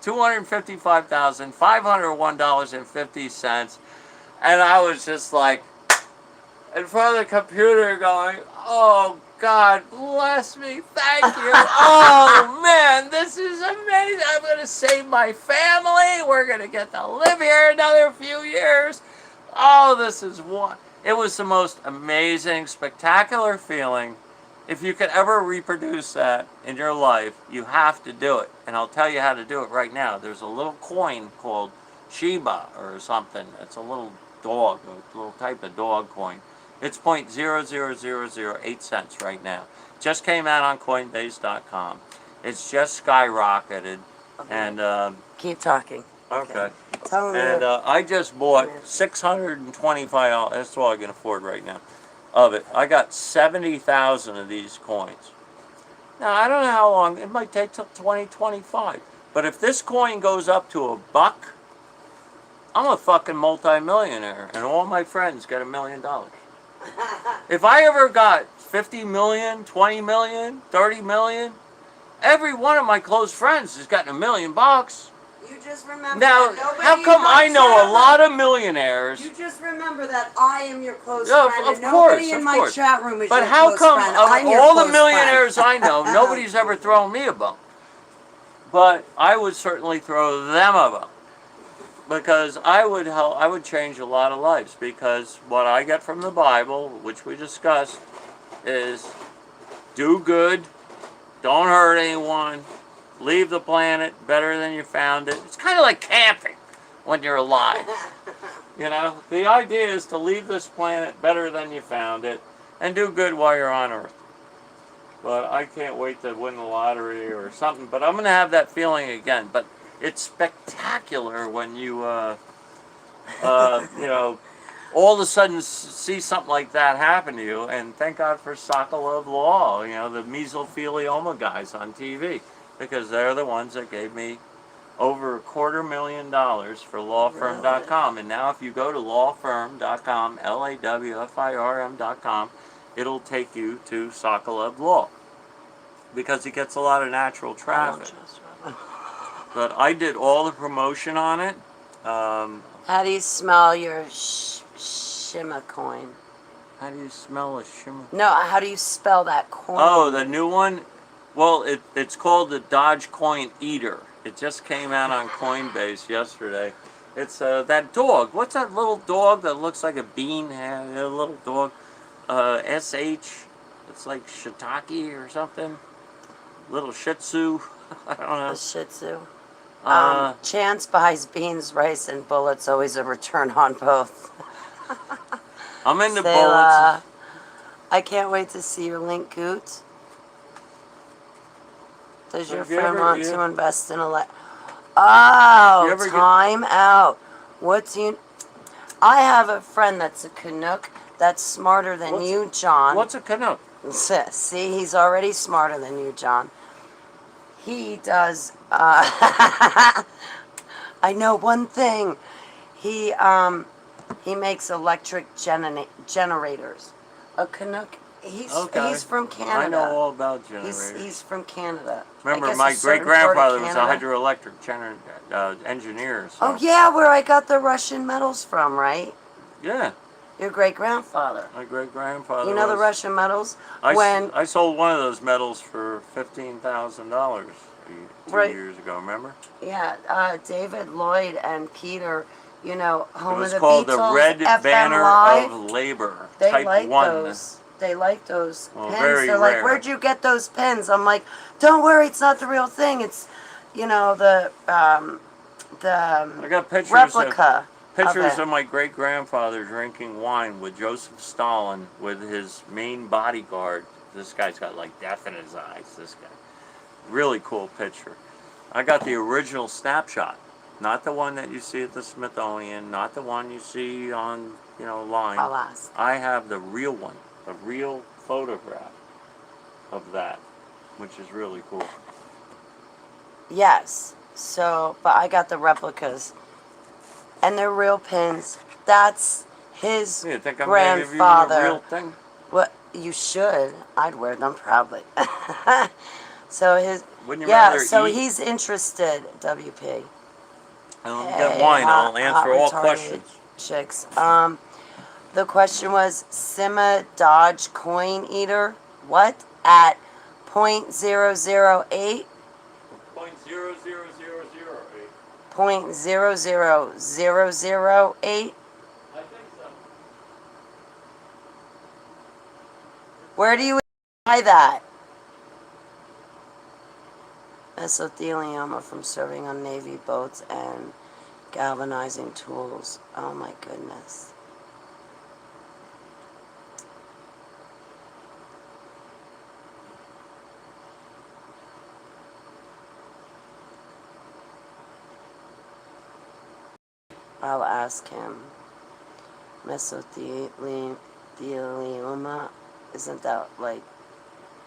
Speaker 2: $255,501.50. And I was just like, in front of the computer going, oh, God bless me, thank you. Oh, man, this is amazing. I'm going to save my family. We're going to get to live here another few years. Oh, this is one. It was the most amazing, spectacular feeling. If you could ever reproduce that in your life, you have to do it. And I'll tell you how to do it right now. There's a little coin called Shiba or something. It's a little dog, a little type of dog coin. It's 0.00008 cents right now. Just came out on Coinbase.com. It's just skyrocketed. And
Speaker 1: Keep talking.
Speaker 2: okay.
Speaker 1: Tell me.
Speaker 2: And I just bought $625. That's all I can afford right now. Of it, I got 70,000 of these coins. Now I don't know how long. It might take till 2025. But if this coin goes up to $1, I'm a fucking multi-millionaire, and all my friends get $1 million. If I ever got 50 million, 20 million, 30 million, every one of my close friends has gotten $1 million.
Speaker 1: You just remember
Speaker 2: Now,
Speaker 1: that nobody
Speaker 2: how come
Speaker 1: in my
Speaker 2: I know
Speaker 1: chat
Speaker 2: a lot of millionaires?
Speaker 1: You just remember that I am your close
Speaker 2: Yeah,
Speaker 1: friend,
Speaker 2: of
Speaker 1: and nobody
Speaker 2: course,
Speaker 1: in
Speaker 2: of
Speaker 1: my
Speaker 2: course.
Speaker 1: chat room is
Speaker 2: But
Speaker 1: your
Speaker 2: how
Speaker 1: close
Speaker 2: come
Speaker 1: friend.
Speaker 2: of
Speaker 1: I'm your
Speaker 2: all the
Speaker 1: close
Speaker 2: millionaires
Speaker 1: friend.
Speaker 2: I know, nobody's ever thrown me a bone? But I would certainly throw them a bone, because I would change a lot of lives. Because what I get from the Bible, which we discussed, is do good, don't hurt anyone, leave the planet better than you found it. It's kind of like camping when you're alive. You know, the idea is to leave this planet better than you found it and do good while you're on Earth. But I can't wait to win the lottery or something. But I'm going to have that feeling again. But it's spectacular when you, you know, all of a sudden see something like that happen to you. And thank God for Sokolov Law, you know, the mesothelioma guys on TV. Because they're the ones that gave me over $250,000 for lawfirm.com.
Speaker 1: Really?
Speaker 2: And now if you go to lawfirm.com, LAWFIRM.com, it'll take you to Sokolov Law, because he gets a lot of natural traffic. But I did all the promotion on it.
Speaker 1: How do you smell your Shima coin?
Speaker 2: How do you smell a shimmer?
Speaker 1: No, how do you spell that coin?
Speaker 2: Oh, the new one? Well, it's called the Dogecoin Eater. It just came out on Coinbase yesterday. It's that dog. What's that little dog that looks like a bean? A little dog. SH. It's like shiitake or something. Little Shih Tzu. I don't know.
Speaker 1: The Shih Tzu.
Speaker 2: Uh,
Speaker 1: Chance buys beans, rice, and bullets. Always a return on both.
Speaker 2: I'm into
Speaker 1: Selah.
Speaker 2: bullets.
Speaker 1: I can't wait to see your link, Goot. Does your
Speaker 2: Have you
Speaker 1: friend
Speaker 2: ever-
Speaker 1: want
Speaker 2: you-
Speaker 1: to invest in a Oh,
Speaker 2: You ever get-
Speaker 1: time out. What's you? I have a friend that's a Canuck that's smarter than
Speaker 2: What's-
Speaker 1: you, John.
Speaker 2: What's a Canuck?
Speaker 1: See, he's already smarter than you, John. He does. I know one thing. He makes electric generators. A Canuck. He's from Canada.
Speaker 2: I know all about generators.
Speaker 1: He's from Canada.
Speaker 2: Remember,
Speaker 1: I guess
Speaker 2: my
Speaker 1: a certain
Speaker 2: great-grandfather
Speaker 1: part of
Speaker 2: was a
Speaker 1: Canada.
Speaker 2: hydroelectric engineer. So.
Speaker 1: Oh yeah, where I got the Russian medals from, right?
Speaker 2: Yeah,
Speaker 1: Your great grandfather.
Speaker 2: my great-grandfather
Speaker 1: You know the
Speaker 2: was-
Speaker 1: Russian medals?
Speaker 2: I sold one of those medals for $15,000 two
Speaker 1: Right.
Speaker 2: years ago, remember?
Speaker 1: Yeah, David Lloyd and Peter, you know,
Speaker 2: It
Speaker 1: Home
Speaker 2: was
Speaker 1: of the
Speaker 2: called
Speaker 1: Beatles,
Speaker 2: the Red
Speaker 1: FM
Speaker 2: Banner
Speaker 1: Live.
Speaker 2: of Labor,
Speaker 1: They
Speaker 2: Type
Speaker 1: like
Speaker 2: 1.
Speaker 1: those. They like those
Speaker 2: Well,
Speaker 1: pins.
Speaker 2: very
Speaker 1: They're
Speaker 2: rare.
Speaker 1: like, "Where'd you get those pins?" I'm like, "Don't worry, it's not the real thing. It's, you know, the
Speaker 2: I got pictures
Speaker 1: replica."
Speaker 2: Pictures
Speaker 1: it.
Speaker 2: of my great-grandfather drinking wine with Joseph Stalin with his main bodyguard. This guy's got like death in his eyes, this guy. Really cool picture. I got the original snapshot. Not the one that you see at the Smithsonian, not the one you see on, line.
Speaker 1: I'll ask.
Speaker 2: I have the real one, the real photograph of that, which is really cool.
Speaker 1: Yes. So, but I got the replicas, and they're real pins. That's his
Speaker 2: You think I'm gonna give you the
Speaker 1: grandfather.
Speaker 2: real thing?
Speaker 1: What you should? I'd wear them proudly. So his
Speaker 2: Wouldn't you rather
Speaker 1: so
Speaker 2: eat?
Speaker 1: he's interested. WP.
Speaker 2: I don't
Speaker 1: Hey,
Speaker 2: get wine. I'll
Speaker 1: hot
Speaker 2: answer all
Speaker 1: retarded.
Speaker 2: questions.
Speaker 1: chicks. The question was Sima Dodge Coin Eater. What? At .008?
Speaker 2: 0.00008.
Speaker 1: .00008?
Speaker 2: I think so.
Speaker 1: Where do you buy that? Mesothelioma from serving on Navy boats and galvanizing tools. Oh my goodness. I'll ask him. Mesothelioma, isn't that like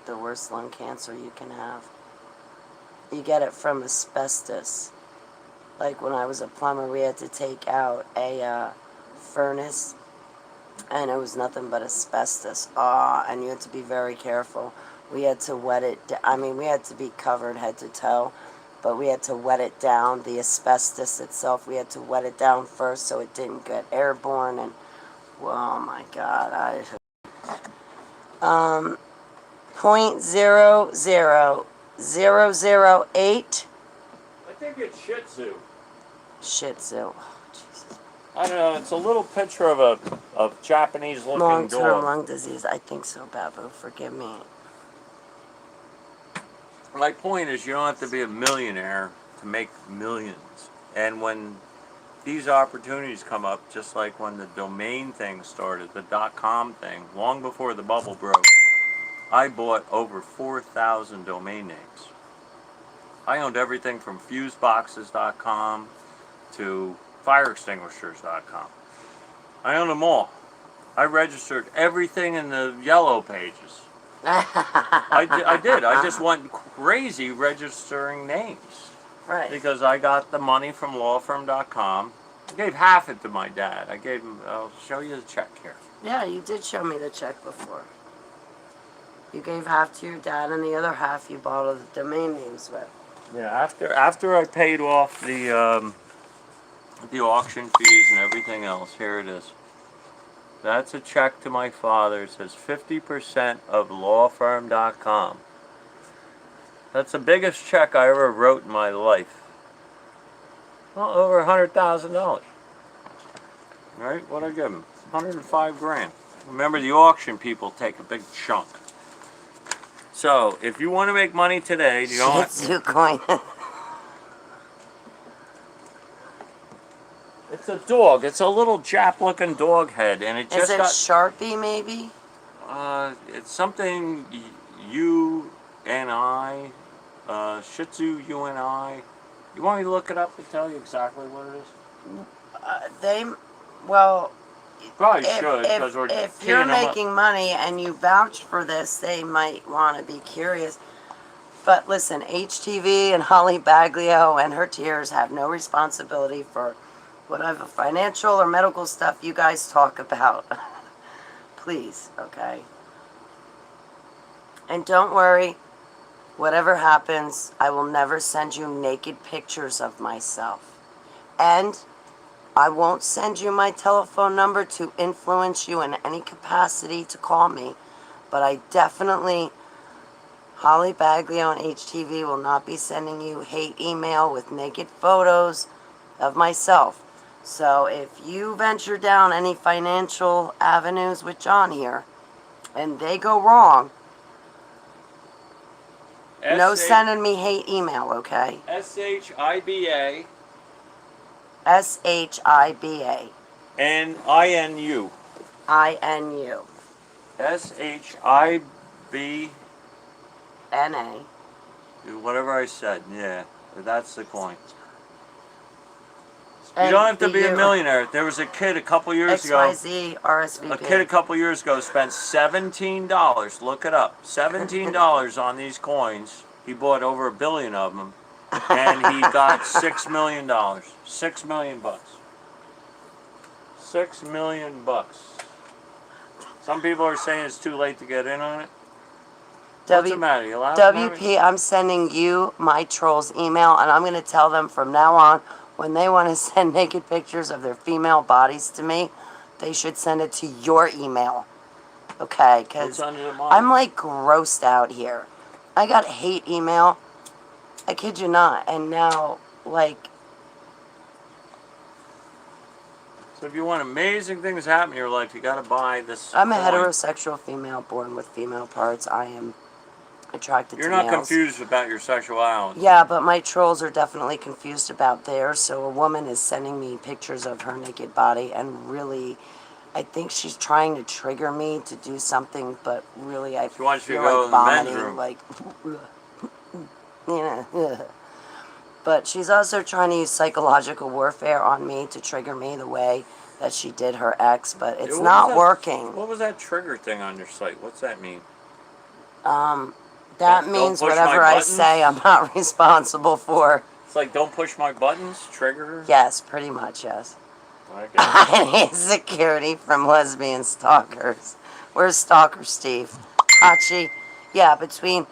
Speaker 1: the worst lung cancer you can have? You get it from asbestos. Like when I was a plumber, we had to take out a furnace, and it was nothing but asbestos. And you had to be very careful. We had to wet it. I mean, we had to be covered head to toe, but we had to wet it down. The asbestos itself, we had to wet it down first so it didn't get airborne. And oh my God, .00008.
Speaker 2: I think it's Shih Tzu.
Speaker 1: Shih Tzu. Oh, Jesus.
Speaker 2: I don't know. It's a little picture of a Japanese-looking
Speaker 1: Long-term
Speaker 2: dog.
Speaker 1: lung disease. I think so, Babu. Forgive me.
Speaker 2: My point is, you don't have to be a millionaire to make millions. And when these opportunities come up, just like when the domain thing started, the .com thing, long before the bubble broke, I bought over 4,000 domain names. I owned everything from fuseboxes.com to fireextinguishers.com. I owned them all. I registered everything in the yellow pages. I did. I just went crazy registering names.
Speaker 1: Right.
Speaker 2: Because I got the money from lawfirm.com. I gave half it to my dad. I gave him, I'll show you the check here.
Speaker 1: Yeah, you did show me the check before. You gave half to your dad, and the other half you bought all the domain names with.
Speaker 2: Yeah, after I paid off the auction fees and everything else, here it is. That's a check to my father. It says 50% of lawfirm.com. That's the biggest check I ever wrote in my life. Well, over $100,000. Right? What'd I give him? 105 grand. Remember, the auction people take a big chunk. So, if you want to make money today, you don't.
Speaker 1: Shih Tzu coin.
Speaker 2: It's a dog. It's a little Jap-looking dog head, and it
Speaker 1: Is
Speaker 2: just
Speaker 1: it
Speaker 2: got.
Speaker 1: Sharpie, maybe?
Speaker 2: It's something you and I, Shih Tzu, you and I. You want me to look it up and tell you exactly what it is?
Speaker 1: Well,
Speaker 2: Probably should, because we're
Speaker 1: if
Speaker 2: teeing
Speaker 1: you're
Speaker 2: them up.
Speaker 1: making money and you vouch for this, they might want to be curious. But listen, HTV and Holly Baglio and her tears have no responsibility for whatever financial or medical stuff you guys talk about. Please, okay? And don't worry, whatever happens, I will never send you naked pictures of myself. And I won't send you my telephone number to influence you in any capacity to call me. But I definitely, Holly Baglio and HTV will not be sending you hate email with naked photos of myself. So if you venture down any financial avenues with John here, and they go wrong, no sending me hate email, okay?
Speaker 2: SHIBA
Speaker 1: SHIBA.
Speaker 2: NINU.
Speaker 1: INU.
Speaker 2: SHIB.
Speaker 1: NA.
Speaker 2: Whatever I said, yeah. That's the coin. You
Speaker 1: And
Speaker 2: don't have to be a
Speaker 1: BU.
Speaker 2: millionaire. There was a kid a couple years ago.
Speaker 1: XYZ RSVP.
Speaker 2: A kid a couple years ago spent $17. Look it up. $17 on these coins. He bought over 1 billion of them, and he got $6 million. $6 million bucks. $6 million bucks. Some people are saying it's too late to get in on it. What's the matter? You allowed to
Speaker 1: WP, I'm sending you my trolls email, and I'm going to tell them from now on when they want to send naked pictures of their female bodies to me, they should send it to your email. Okay,
Speaker 2: What's
Speaker 1: because
Speaker 2: under mine?
Speaker 1: I'm like grossed out here. I got hate email. I kid you not. And now, like,
Speaker 2: So if you want amazing things to happen in your life, you gotta buy this
Speaker 1: I'm a
Speaker 2: coin.
Speaker 1: heterosexual female born with female parts. I am attracted
Speaker 2: You're
Speaker 1: to
Speaker 2: not
Speaker 1: males.
Speaker 2: confused about your sexuality.
Speaker 1: Yeah, but my trolls are definitely confused about theirs. So a woman is sending me pictures of her naked body, and really, I think she's trying to trigger me to do something, but really, I
Speaker 2: She wants you
Speaker 1: feel
Speaker 2: to go
Speaker 1: like
Speaker 2: in the men's
Speaker 1: vomiting,
Speaker 2: room.
Speaker 1: like, you know. But she's also trying to use psychological warfare on me to trigger me the way that she did her ex, but it's
Speaker 2: What was
Speaker 1: not
Speaker 2: that-
Speaker 1: working.
Speaker 2: What was that trigger thing on your site? What's that mean?
Speaker 1: That
Speaker 2: Don't
Speaker 1: means
Speaker 2: push
Speaker 1: whatever
Speaker 2: my
Speaker 1: I
Speaker 2: buttons?
Speaker 1: say, I'm not responsible for.
Speaker 2: It's like, don't push my buttons, trigger?
Speaker 1: Yes, pretty much, yes.
Speaker 2: I guess.
Speaker 1: I need security from lesbian stalkers. Where's Stalker Steve? Hachi? Yeah, between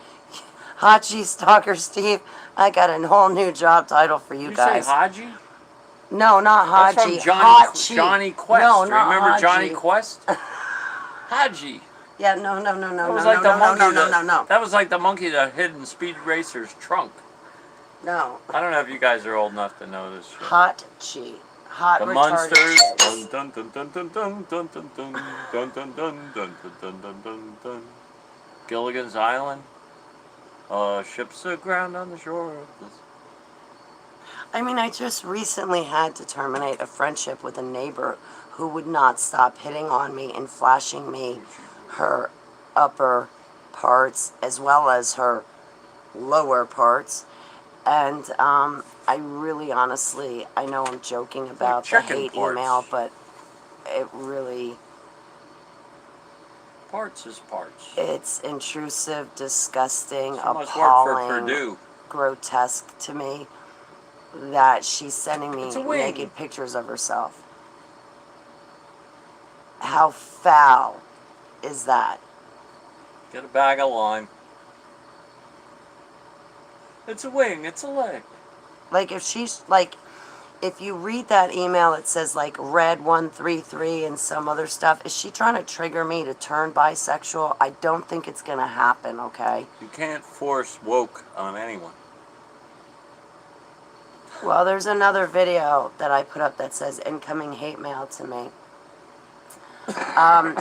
Speaker 1: Hachi, Stalker Steve, I got a whole new job title for you
Speaker 2: You
Speaker 1: guys.
Speaker 2: say Haji?
Speaker 1: No, not
Speaker 2: That's
Speaker 1: Haji.
Speaker 2: from
Speaker 1: Hachi.
Speaker 2: Johnny Quest.
Speaker 1: No, not
Speaker 2: Remember
Speaker 1: Haji.
Speaker 2: Johnny Quest? Haji.
Speaker 1: Yeah, no.
Speaker 2: That was like the monkey
Speaker 1: No.
Speaker 2: That was like the monkey that hid in Speed Racer's trunk.
Speaker 1: No.
Speaker 2: I don't know if you guys are old enough to know this shit.
Speaker 1: Hachi. Hot
Speaker 2: The
Speaker 1: retarded
Speaker 2: Munsters.
Speaker 1: chicks.
Speaker 2: Dun dun dun dun dun dun dun dun dun dun dun dun dun dun dun dun dun. Gilligan's Island. Ships aground on the shore of this.
Speaker 1: I mean, I just recently had to terminate a friendship with a neighbor who would not stop hitting on me and flashing me her upper parts as well as her lower parts. And I really honestly, I know I'm joking about the
Speaker 2: chicken
Speaker 1: hate
Speaker 2: parts.
Speaker 1: email, but it really,
Speaker 2: Parts is parts.
Speaker 1: it's intrusive, disgusting,
Speaker 2: So much work for
Speaker 1: appalling,
Speaker 2: Purdue.
Speaker 1: grotesque to me that she's sending me
Speaker 2: It's a wing.
Speaker 1: naked pictures of herself. How foul is that?
Speaker 2: Get a bag of lime. It's a wing. It's a leg.
Speaker 1: Like, if she's like, if you read that email, it says like red 133 and some other stuff. Is she trying to trigger me to turn bisexual? I don't think it's gonna happen, okay?
Speaker 2: You can't force woke on anyone.
Speaker 1: Well, there's another video that I put up that says incoming hate mail to me.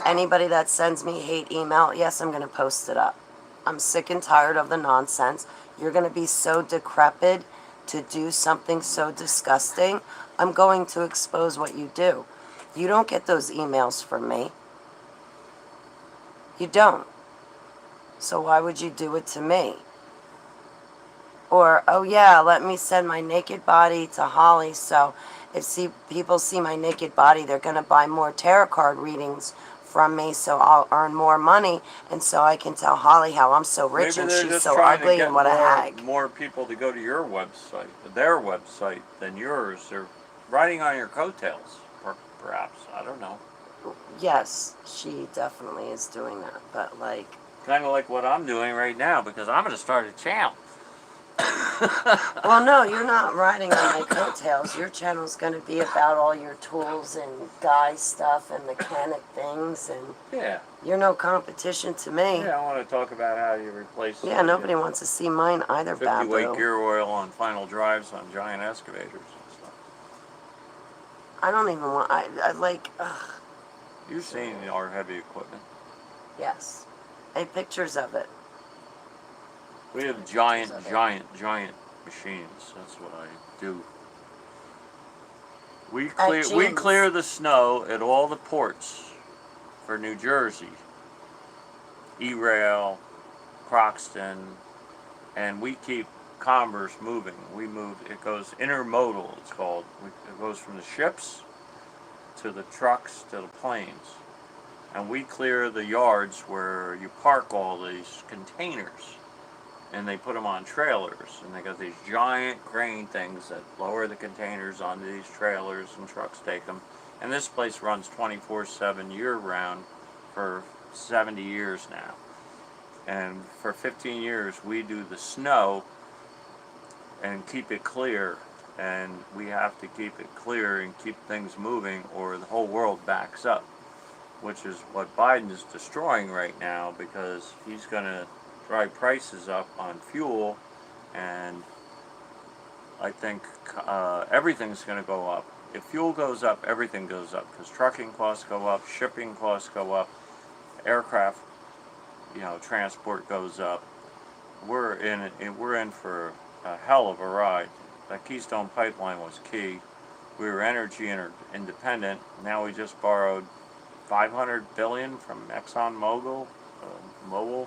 Speaker 1: Anybody that sends me hate email, yes, I'm going to post it up. I'm sick and tired of the nonsense. You're going to be so decrepit to do something so disgusting. I'm going to expose what you do. You don't get those emails from me. You don't. So why would you do it to me? Or, oh yeah, let me send my naked body to Holly, so if people see my naked body, they're going to buy more tarot card readings from me, so I'll earn more money, and so I can tell Holly how I'm so rich
Speaker 2: Maybe
Speaker 1: and
Speaker 2: they're
Speaker 1: she's
Speaker 2: just
Speaker 1: so
Speaker 2: trying to
Speaker 1: ugly
Speaker 2: get
Speaker 1: and what a hag.
Speaker 2: more people to go to your website, their website, than yours. They're riding on your coattails, or perhaps. I don't know.
Speaker 1: Yes, she definitely is doing that, but like,
Speaker 2: Kind of like what I'm doing right now, because I'm going to start a channel.
Speaker 1: well, no, you're not riding on my coattails. Your channel's going to be about all your tools and guy stuff and mechanic things, and
Speaker 2: Yeah.
Speaker 1: you're no competition to me.
Speaker 2: Yeah, I want to talk about how you replace
Speaker 1: Yeah, nobody wants to see mine either,
Speaker 2: 50-weight
Speaker 1: Babu.
Speaker 2: gear oil on final drives on giant excavators and stuff.
Speaker 1: I don't even want, I like, ugh,
Speaker 2: You've seen our heavy equipment.
Speaker 1: yes. I have pictures of it.
Speaker 2: We have giant
Speaker 1: Pictures of it.
Speaker 2: machines. That's what I do. We
Speaker 1: Jeans.
Speaker 2: clear the snow at all the ports for New Jersey. E-Rail, Croxton, and we keep commerce moving. It goes intermodal, it's called. It goes from the ships to the trucks to the planes. And we clear the yards where you park all these containers. And they put them on trailers. And they got these giant crane things that lower the containers onto these trailers, and trucks take them. And this place runs 24/7 year-round for 70 years now. And for 15 years, we do the snow and keep it clear and we have to keep it clear and keep things moving, or the whole world backs up, which is what Biden is destroying right now, because he's going to drive prices up on fuel, and I think everything's going to go up. If fuel goes up, everything goes up, because trucking costs go up, shipping costs go up, aircraft, transport goes up. We're in for a hell of a ride. That Keystone Pipeline was key. We were energy independent. Now we just borrowed $500 billion from ExxonMobil. Mobil.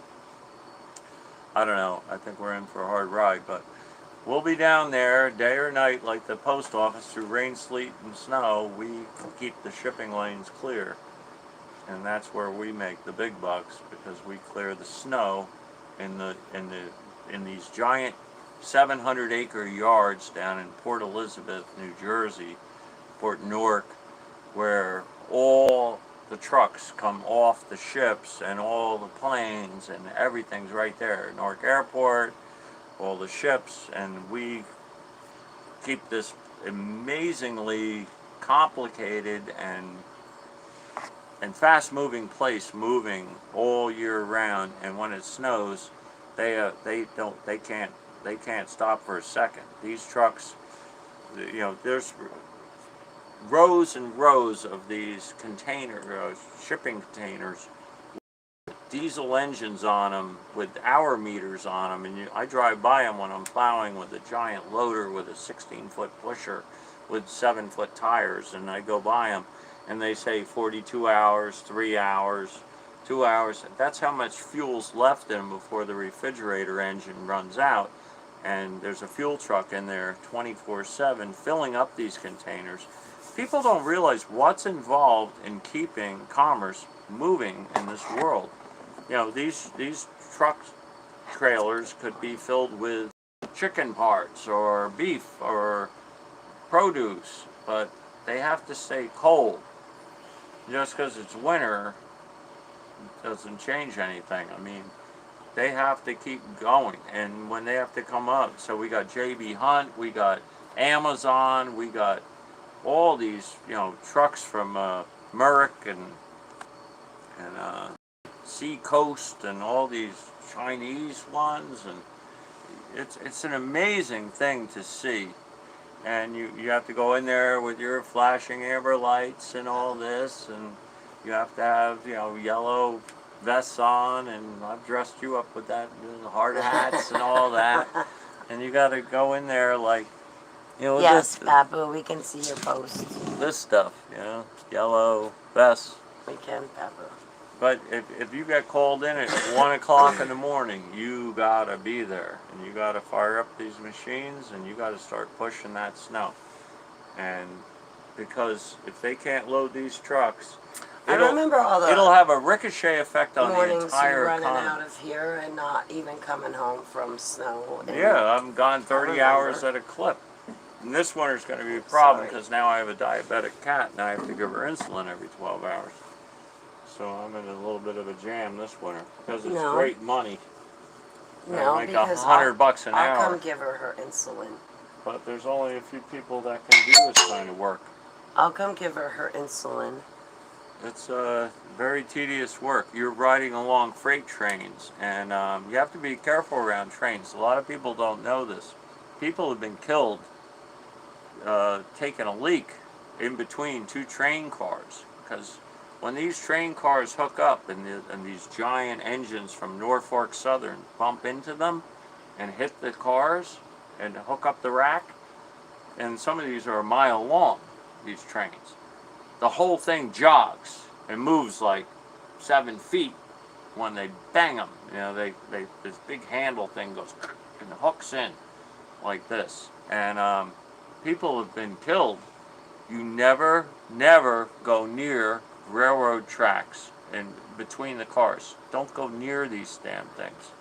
Speaker 2: I don't know. I think we're in for a hard ride, but we'll be down there day or night, like the post office, through rain, sleet, and snow. We keep the shipping lanes clear, and that's where we make the big bucks, because we clear the snow in these giant 700-acre yards down in Port Elizabeth, New Jersey, Port Newark, where all the trucks come off the ships and all the planes and everything's right there. Newark Airport, all the ships, and we keep this amazingly complicated and fast-moving place moving all year round. And when it snows, they can't stop for a second. These trucks, there's rows and rows of these shipping containers, diesel engines on them with hour meters on them, and I drive by them when I'm plowing with a giant loader with a 16-foot pusher with 7-foot tires, and I go by them and they say 42 hours, 3 hours, 2 hours. That's how much fuel's left in them before the refrigerator engine runs out. And there's a fuel truck in there 24/7 filling up these containers. People don't realize what's involved in keeping commerce moving in this world. These truck trailers could be filled with chicken parts or beef or produce, but they have to stay cold. Just because it's winter doesn't change anything. I mean, they have to keep going, and when they have to come up, so we got J.B. Hunt, we got Amazon, we got all these trucks from Merck and Seacoast and all these Chinese ones, and it's an amazing thing to see. And you have to go in there with your flashing amber lights and all this, and you have to have yellow vests on, and I've dressed you up with that, hard hats and all that, and you got to go in there like
Speaker 1: Yes, Papu, we can see your post.
Speaker 2: This stuff, yellow vests.
Speaker 1: We can, Papu.
Speaker 2: But if you get called in at 1 o'clock in the morning, you gotta be there, and you gotta fire up these machines, and you gotta start pushing that snow. And because if they can't load these trucks,
Speaker 1: I remember all the
Speaker 2: it'll have a ricochet effect on the
Speaker 1: mornings
Speaker 2: entire
Speaker 1: you running
Speaker 2: economy.
Speaker 1: out of here and not even coming home from snow.
Speaker 2: Yeah, I'm gone 30 hours at a clip. And this winter's going to be a problem because now I have a diabetic cat and I have to give her insulin every 12 hours. So I'm in a little bit of a jam this winter because it's great money.
Speaker 1: No,
Speaker 2: I make
Speaker 1: because
Speaker 2: $100 an hour.
Speaker 1: I'll come give her insulin.
Speaker 2: But there's only a few people that can do this kind of work.
Speaker 1: I'll come give her insulin.
Speaker 2: It's very tedious work. You're riding along freight trains, and you have to be careful around trains. A lot of people don't know this. People have been killed taking a leak in between two train cars, because when these train cars hook up and these giant engines from Norfolk Southern bump into them and hit the cars and hook up the rack, and some of these are a mile long, these trains. The whole thing jogs and moves like 7 feet when they bang them. This big handle thing goes and hooks in like this. And people have been killed. You never go near railroad tracks and between the cars. Don't go near these damn things.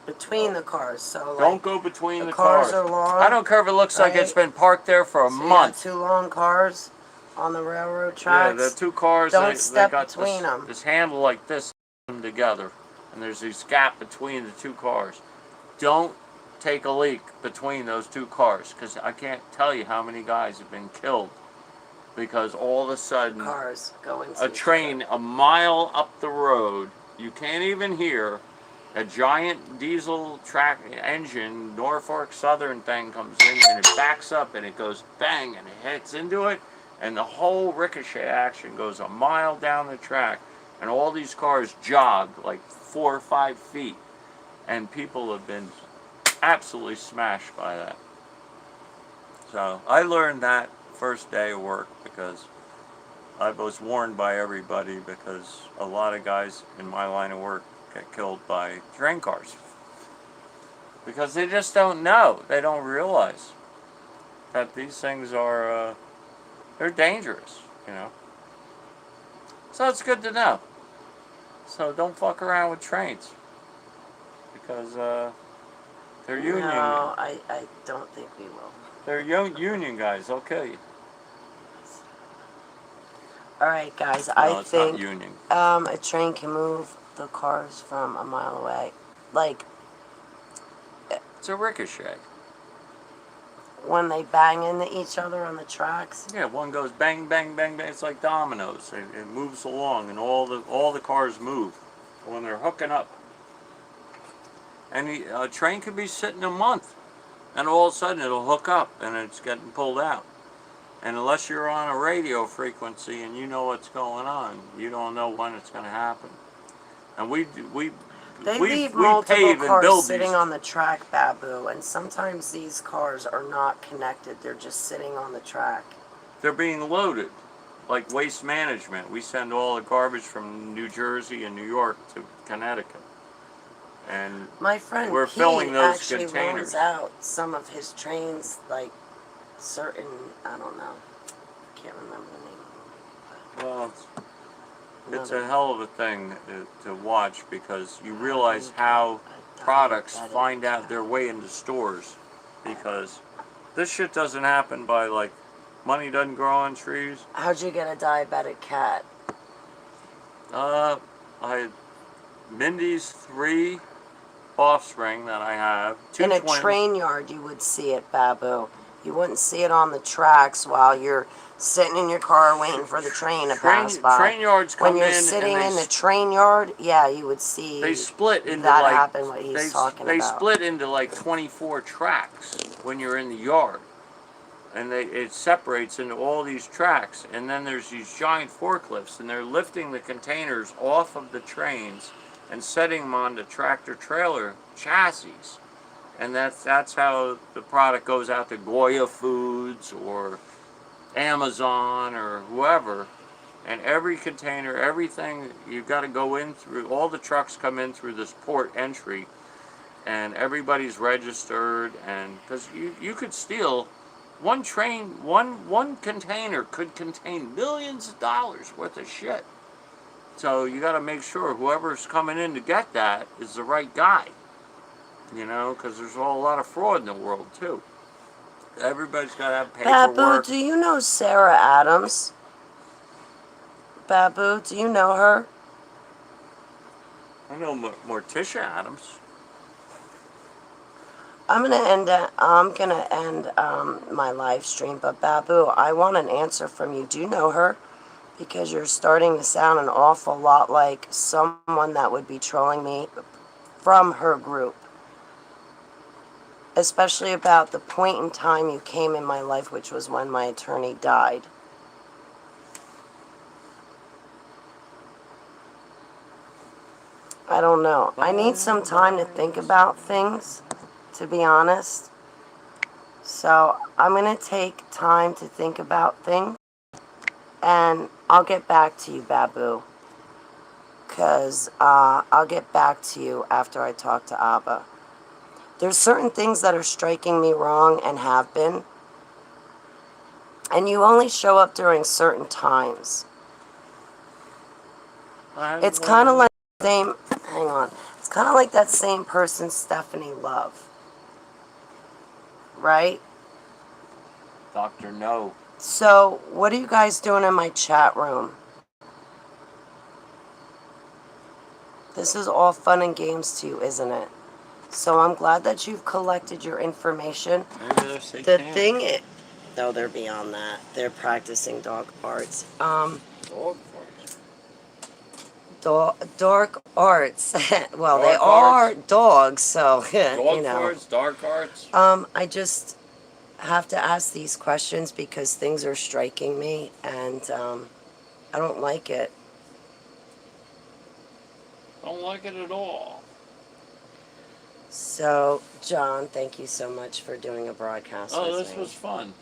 Speaker 1: Between the cars, so
Speaker 2: don't go between the
Speaker 1: cars. Are long.
Speaker 2: I don't care if it looks like it's been parked there for a month.
Speaker 1: You got 2 long cars on the railroad tracks.
Speaker 2: Yeah, the 2 cars.
Speaker 1: Don't step
Speaker 2: they got
Speaker 1: between them.
Speaker 2: This handle like this, them together, and there's this gap between the 2 cars. Don't take a leak between those two cars, because I can't tell you how many guys have been killed because all of a sudden
Speaker 1: Cars go into
Speaker 2: a
Speaker 1: each
Speaker 2: train a mile up the road, you can't even hear, a giant diesel track engine, Norfolk Southern thing comes in and it backs up and it goes bang and it hits into it, and the whole ricochet action goes a mile down the track, and all these cars jog like 4 or 5 feet, and people have been absolutely smashed by that. So I learned that first day of work because I was warned by everybody, because a lot of guys in my line of work get killed by train cars because they just don't know. They don't realize that these things are they're dangerous, you know. So it's good to know. So don't fuck around with trains because they're union.
Speaker 1: No, I don't think we will.
Speaker 2: They're union guys. They'll kill you.
Speaker 1: All right, guys.
Speaker 2: No,
Speaker 1: I
Speaker 2: it's
Speaker 1: think
Speaker 2: not union.
Speaker 1: a train can move the cars from a mile away. Like
Speaker 2: It's a ricochet.
Speaker 1: when they bang into each other on the tracks.
Speaker 2: Yeah, one goes bang, bang, bang, bang. It's like dominoes. It moves along, and all the cars move when they're hooking up. And a train could be sitting a month, and all of a sudden it'll hook up, and it's getting pulled out. And unless you're on a radio frequency and you know what's going on, you don't know when it's going to happen. And we
Speaker 1: Leave multiple
Speaker 2: pave and
Speaker 1: cars
Speaker 2: build
Speaker 1: sitting
Speaker 2: these.
Speaker 1: on the track, Babu, and sometimes these cars are not connected. They're just sitting on the track.
Speaker 2: They're being loaded, like Waste Management. We send all the garbage from New Jersey and New York to Connecticut. And
Speaker 1: My friend
Speaker 2: we're
Speaker 1: Pete
Speaker 2: actually
Speaker 1: actually
Speaker 2: containers.
Speaker 1: loans out some of his trains, like certain, I don't know, can't remember the name.
Speaker 2: Well, it's a hell of a thing to watch, because you realize how products find out their way into stores, because this shit doesn't happen by, like, money doesn't grow on trees.
Speaker 1: How'd you get a diabetic cat?
Speaker 2: Mindy's 3 offspring that I have, 2
Speaker 1: In a
Speaker 2: twins.
Speaker 1: train yard, you would see it, Babu. You wouldn't see it on the tracks while you're sitting in your car waiting for the train to pass by.
Speaker 2: Train yards come
Speaker 1: when you're
Speaker 2: in
Speaker 1: sitting
Speaker 2: and
Speaker 1: in the train yard, yeah, you would see
Speaker 2: they split into
Speaker 1: that
Speaker 2: like
Speaker 1: happen. What he's talking
Speaker 2: they
Speaker 1: about.
Speaker 2: split into like 24 tracks when you're in the yard, and it separates into all these tracks, and then there's these giant forklifts, and they're lifting the containers off of the trains and setting them on the tractor trailer chassis. And that's how the product goes out to Goya Foods or Amazon or whoever. And every container, everything, you've got to go in through, all the trucks come in through this port entry, and everybody's registered, and because you could steal one train, one container could contain millions of dollars worth of shit. So you got to make sure whoever's coming in to get that is the right guy. You know, because there's a lot of fraud in the world, too. Everybody's got to have paperwork.
Speaker 1: Babu, do you know Sarah Adams? Babu, do you know her?
Speaker 2: I know Morticia Adams.
Speaker 1: I'm gonna end my live stream, but Babu, I want an answer from you. Do you know her? Because you're starting to sound an awful lot like someone that would be trolling me from her group. Especially about the point in time you came in my life, which was when my attorney died. I don't know. I need some time to think about things, to be honest. So I'm going to take time to think about things, and I'll get back to you, Babu. Because I'll get back to you after I talk to Abba. There's certain things that are striking me wrong and have been. And you only show up during certain times. It's kind of like the same, hang on. It's kind of like that same person, Stephanie Love. Right?
Speaker 2: Dr. No.
Speaker 1: So, what are you guys doing in my chat room? This is all fun and games to you, isn't it? So I'm glad that you've collected your information.
Speaker 2: Maybe they're
Speaker 1: The
Speaker 2: satanic.
Speaker 1: thing is, no, they're beyond that. They're practicing dog arts.
Speaker 2: Dog farts.
Speaker 1: Dark arts. Well, they
Speaker 2: Dark
Speaker 1: are
Speaker 2: arts?
Speaker 1: dogs, so
Speaker 2: Dog
Speaker 1: you know.
Speaker 2: farts, dark arts.
Speaker 1: I just have to ask these questions because things are striking me, and I don't like it.
Speaker 2: Don't like it at all.
Speaker 1: So, John, thank you so much for doing a broadcast
Speaker 2: Oh,
Speaker 1: with
Speaker 2: this
Speaker 1: me.
Speaker 2: was fun.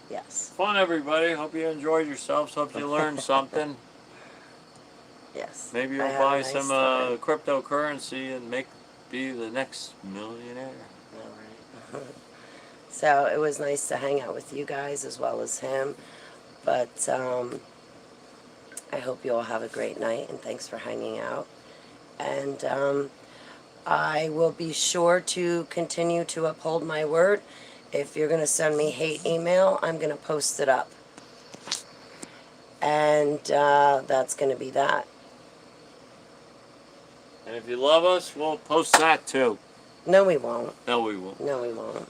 Speaker 1: Yes,
Speaker 2: Fun, everybody. Hope you enjoyed yourselves. Hope you learned something.
Speaker 1: yes.
Speaker 2: Maybe
Speaker 1: I
Speaker 2: you'll
Speaker 1: had a
Speaker 2: buy
Speaker 1: nice
Speaker 2: some
Speaker 1: time.
Speaker 2: cryptocurrency and be the next millionaire.
Speaker 1: All right. So it was nice to hang out with you guys as well as him. But I hope you all have a great night, and thanks for hanging out. And I will be sure to continue to uphold my word. If you're going to send me hate email, I'm going to post it up. And that's going to be that.
Speaker 2: And if you love us, we'll post that too.
Speaker 1: No, we won't.
Speaker 2: No, we won't.
Speaker 1: No, we won't.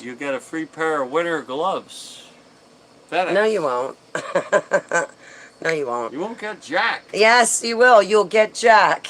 Speaker 2: You get a free pair of winter gloves. FedEx.
Speaker 1: No, you won't. No, you won't.
Speaker 2: You won't get Jack.
Speaker 1: Yes, you will. You'll get Jack.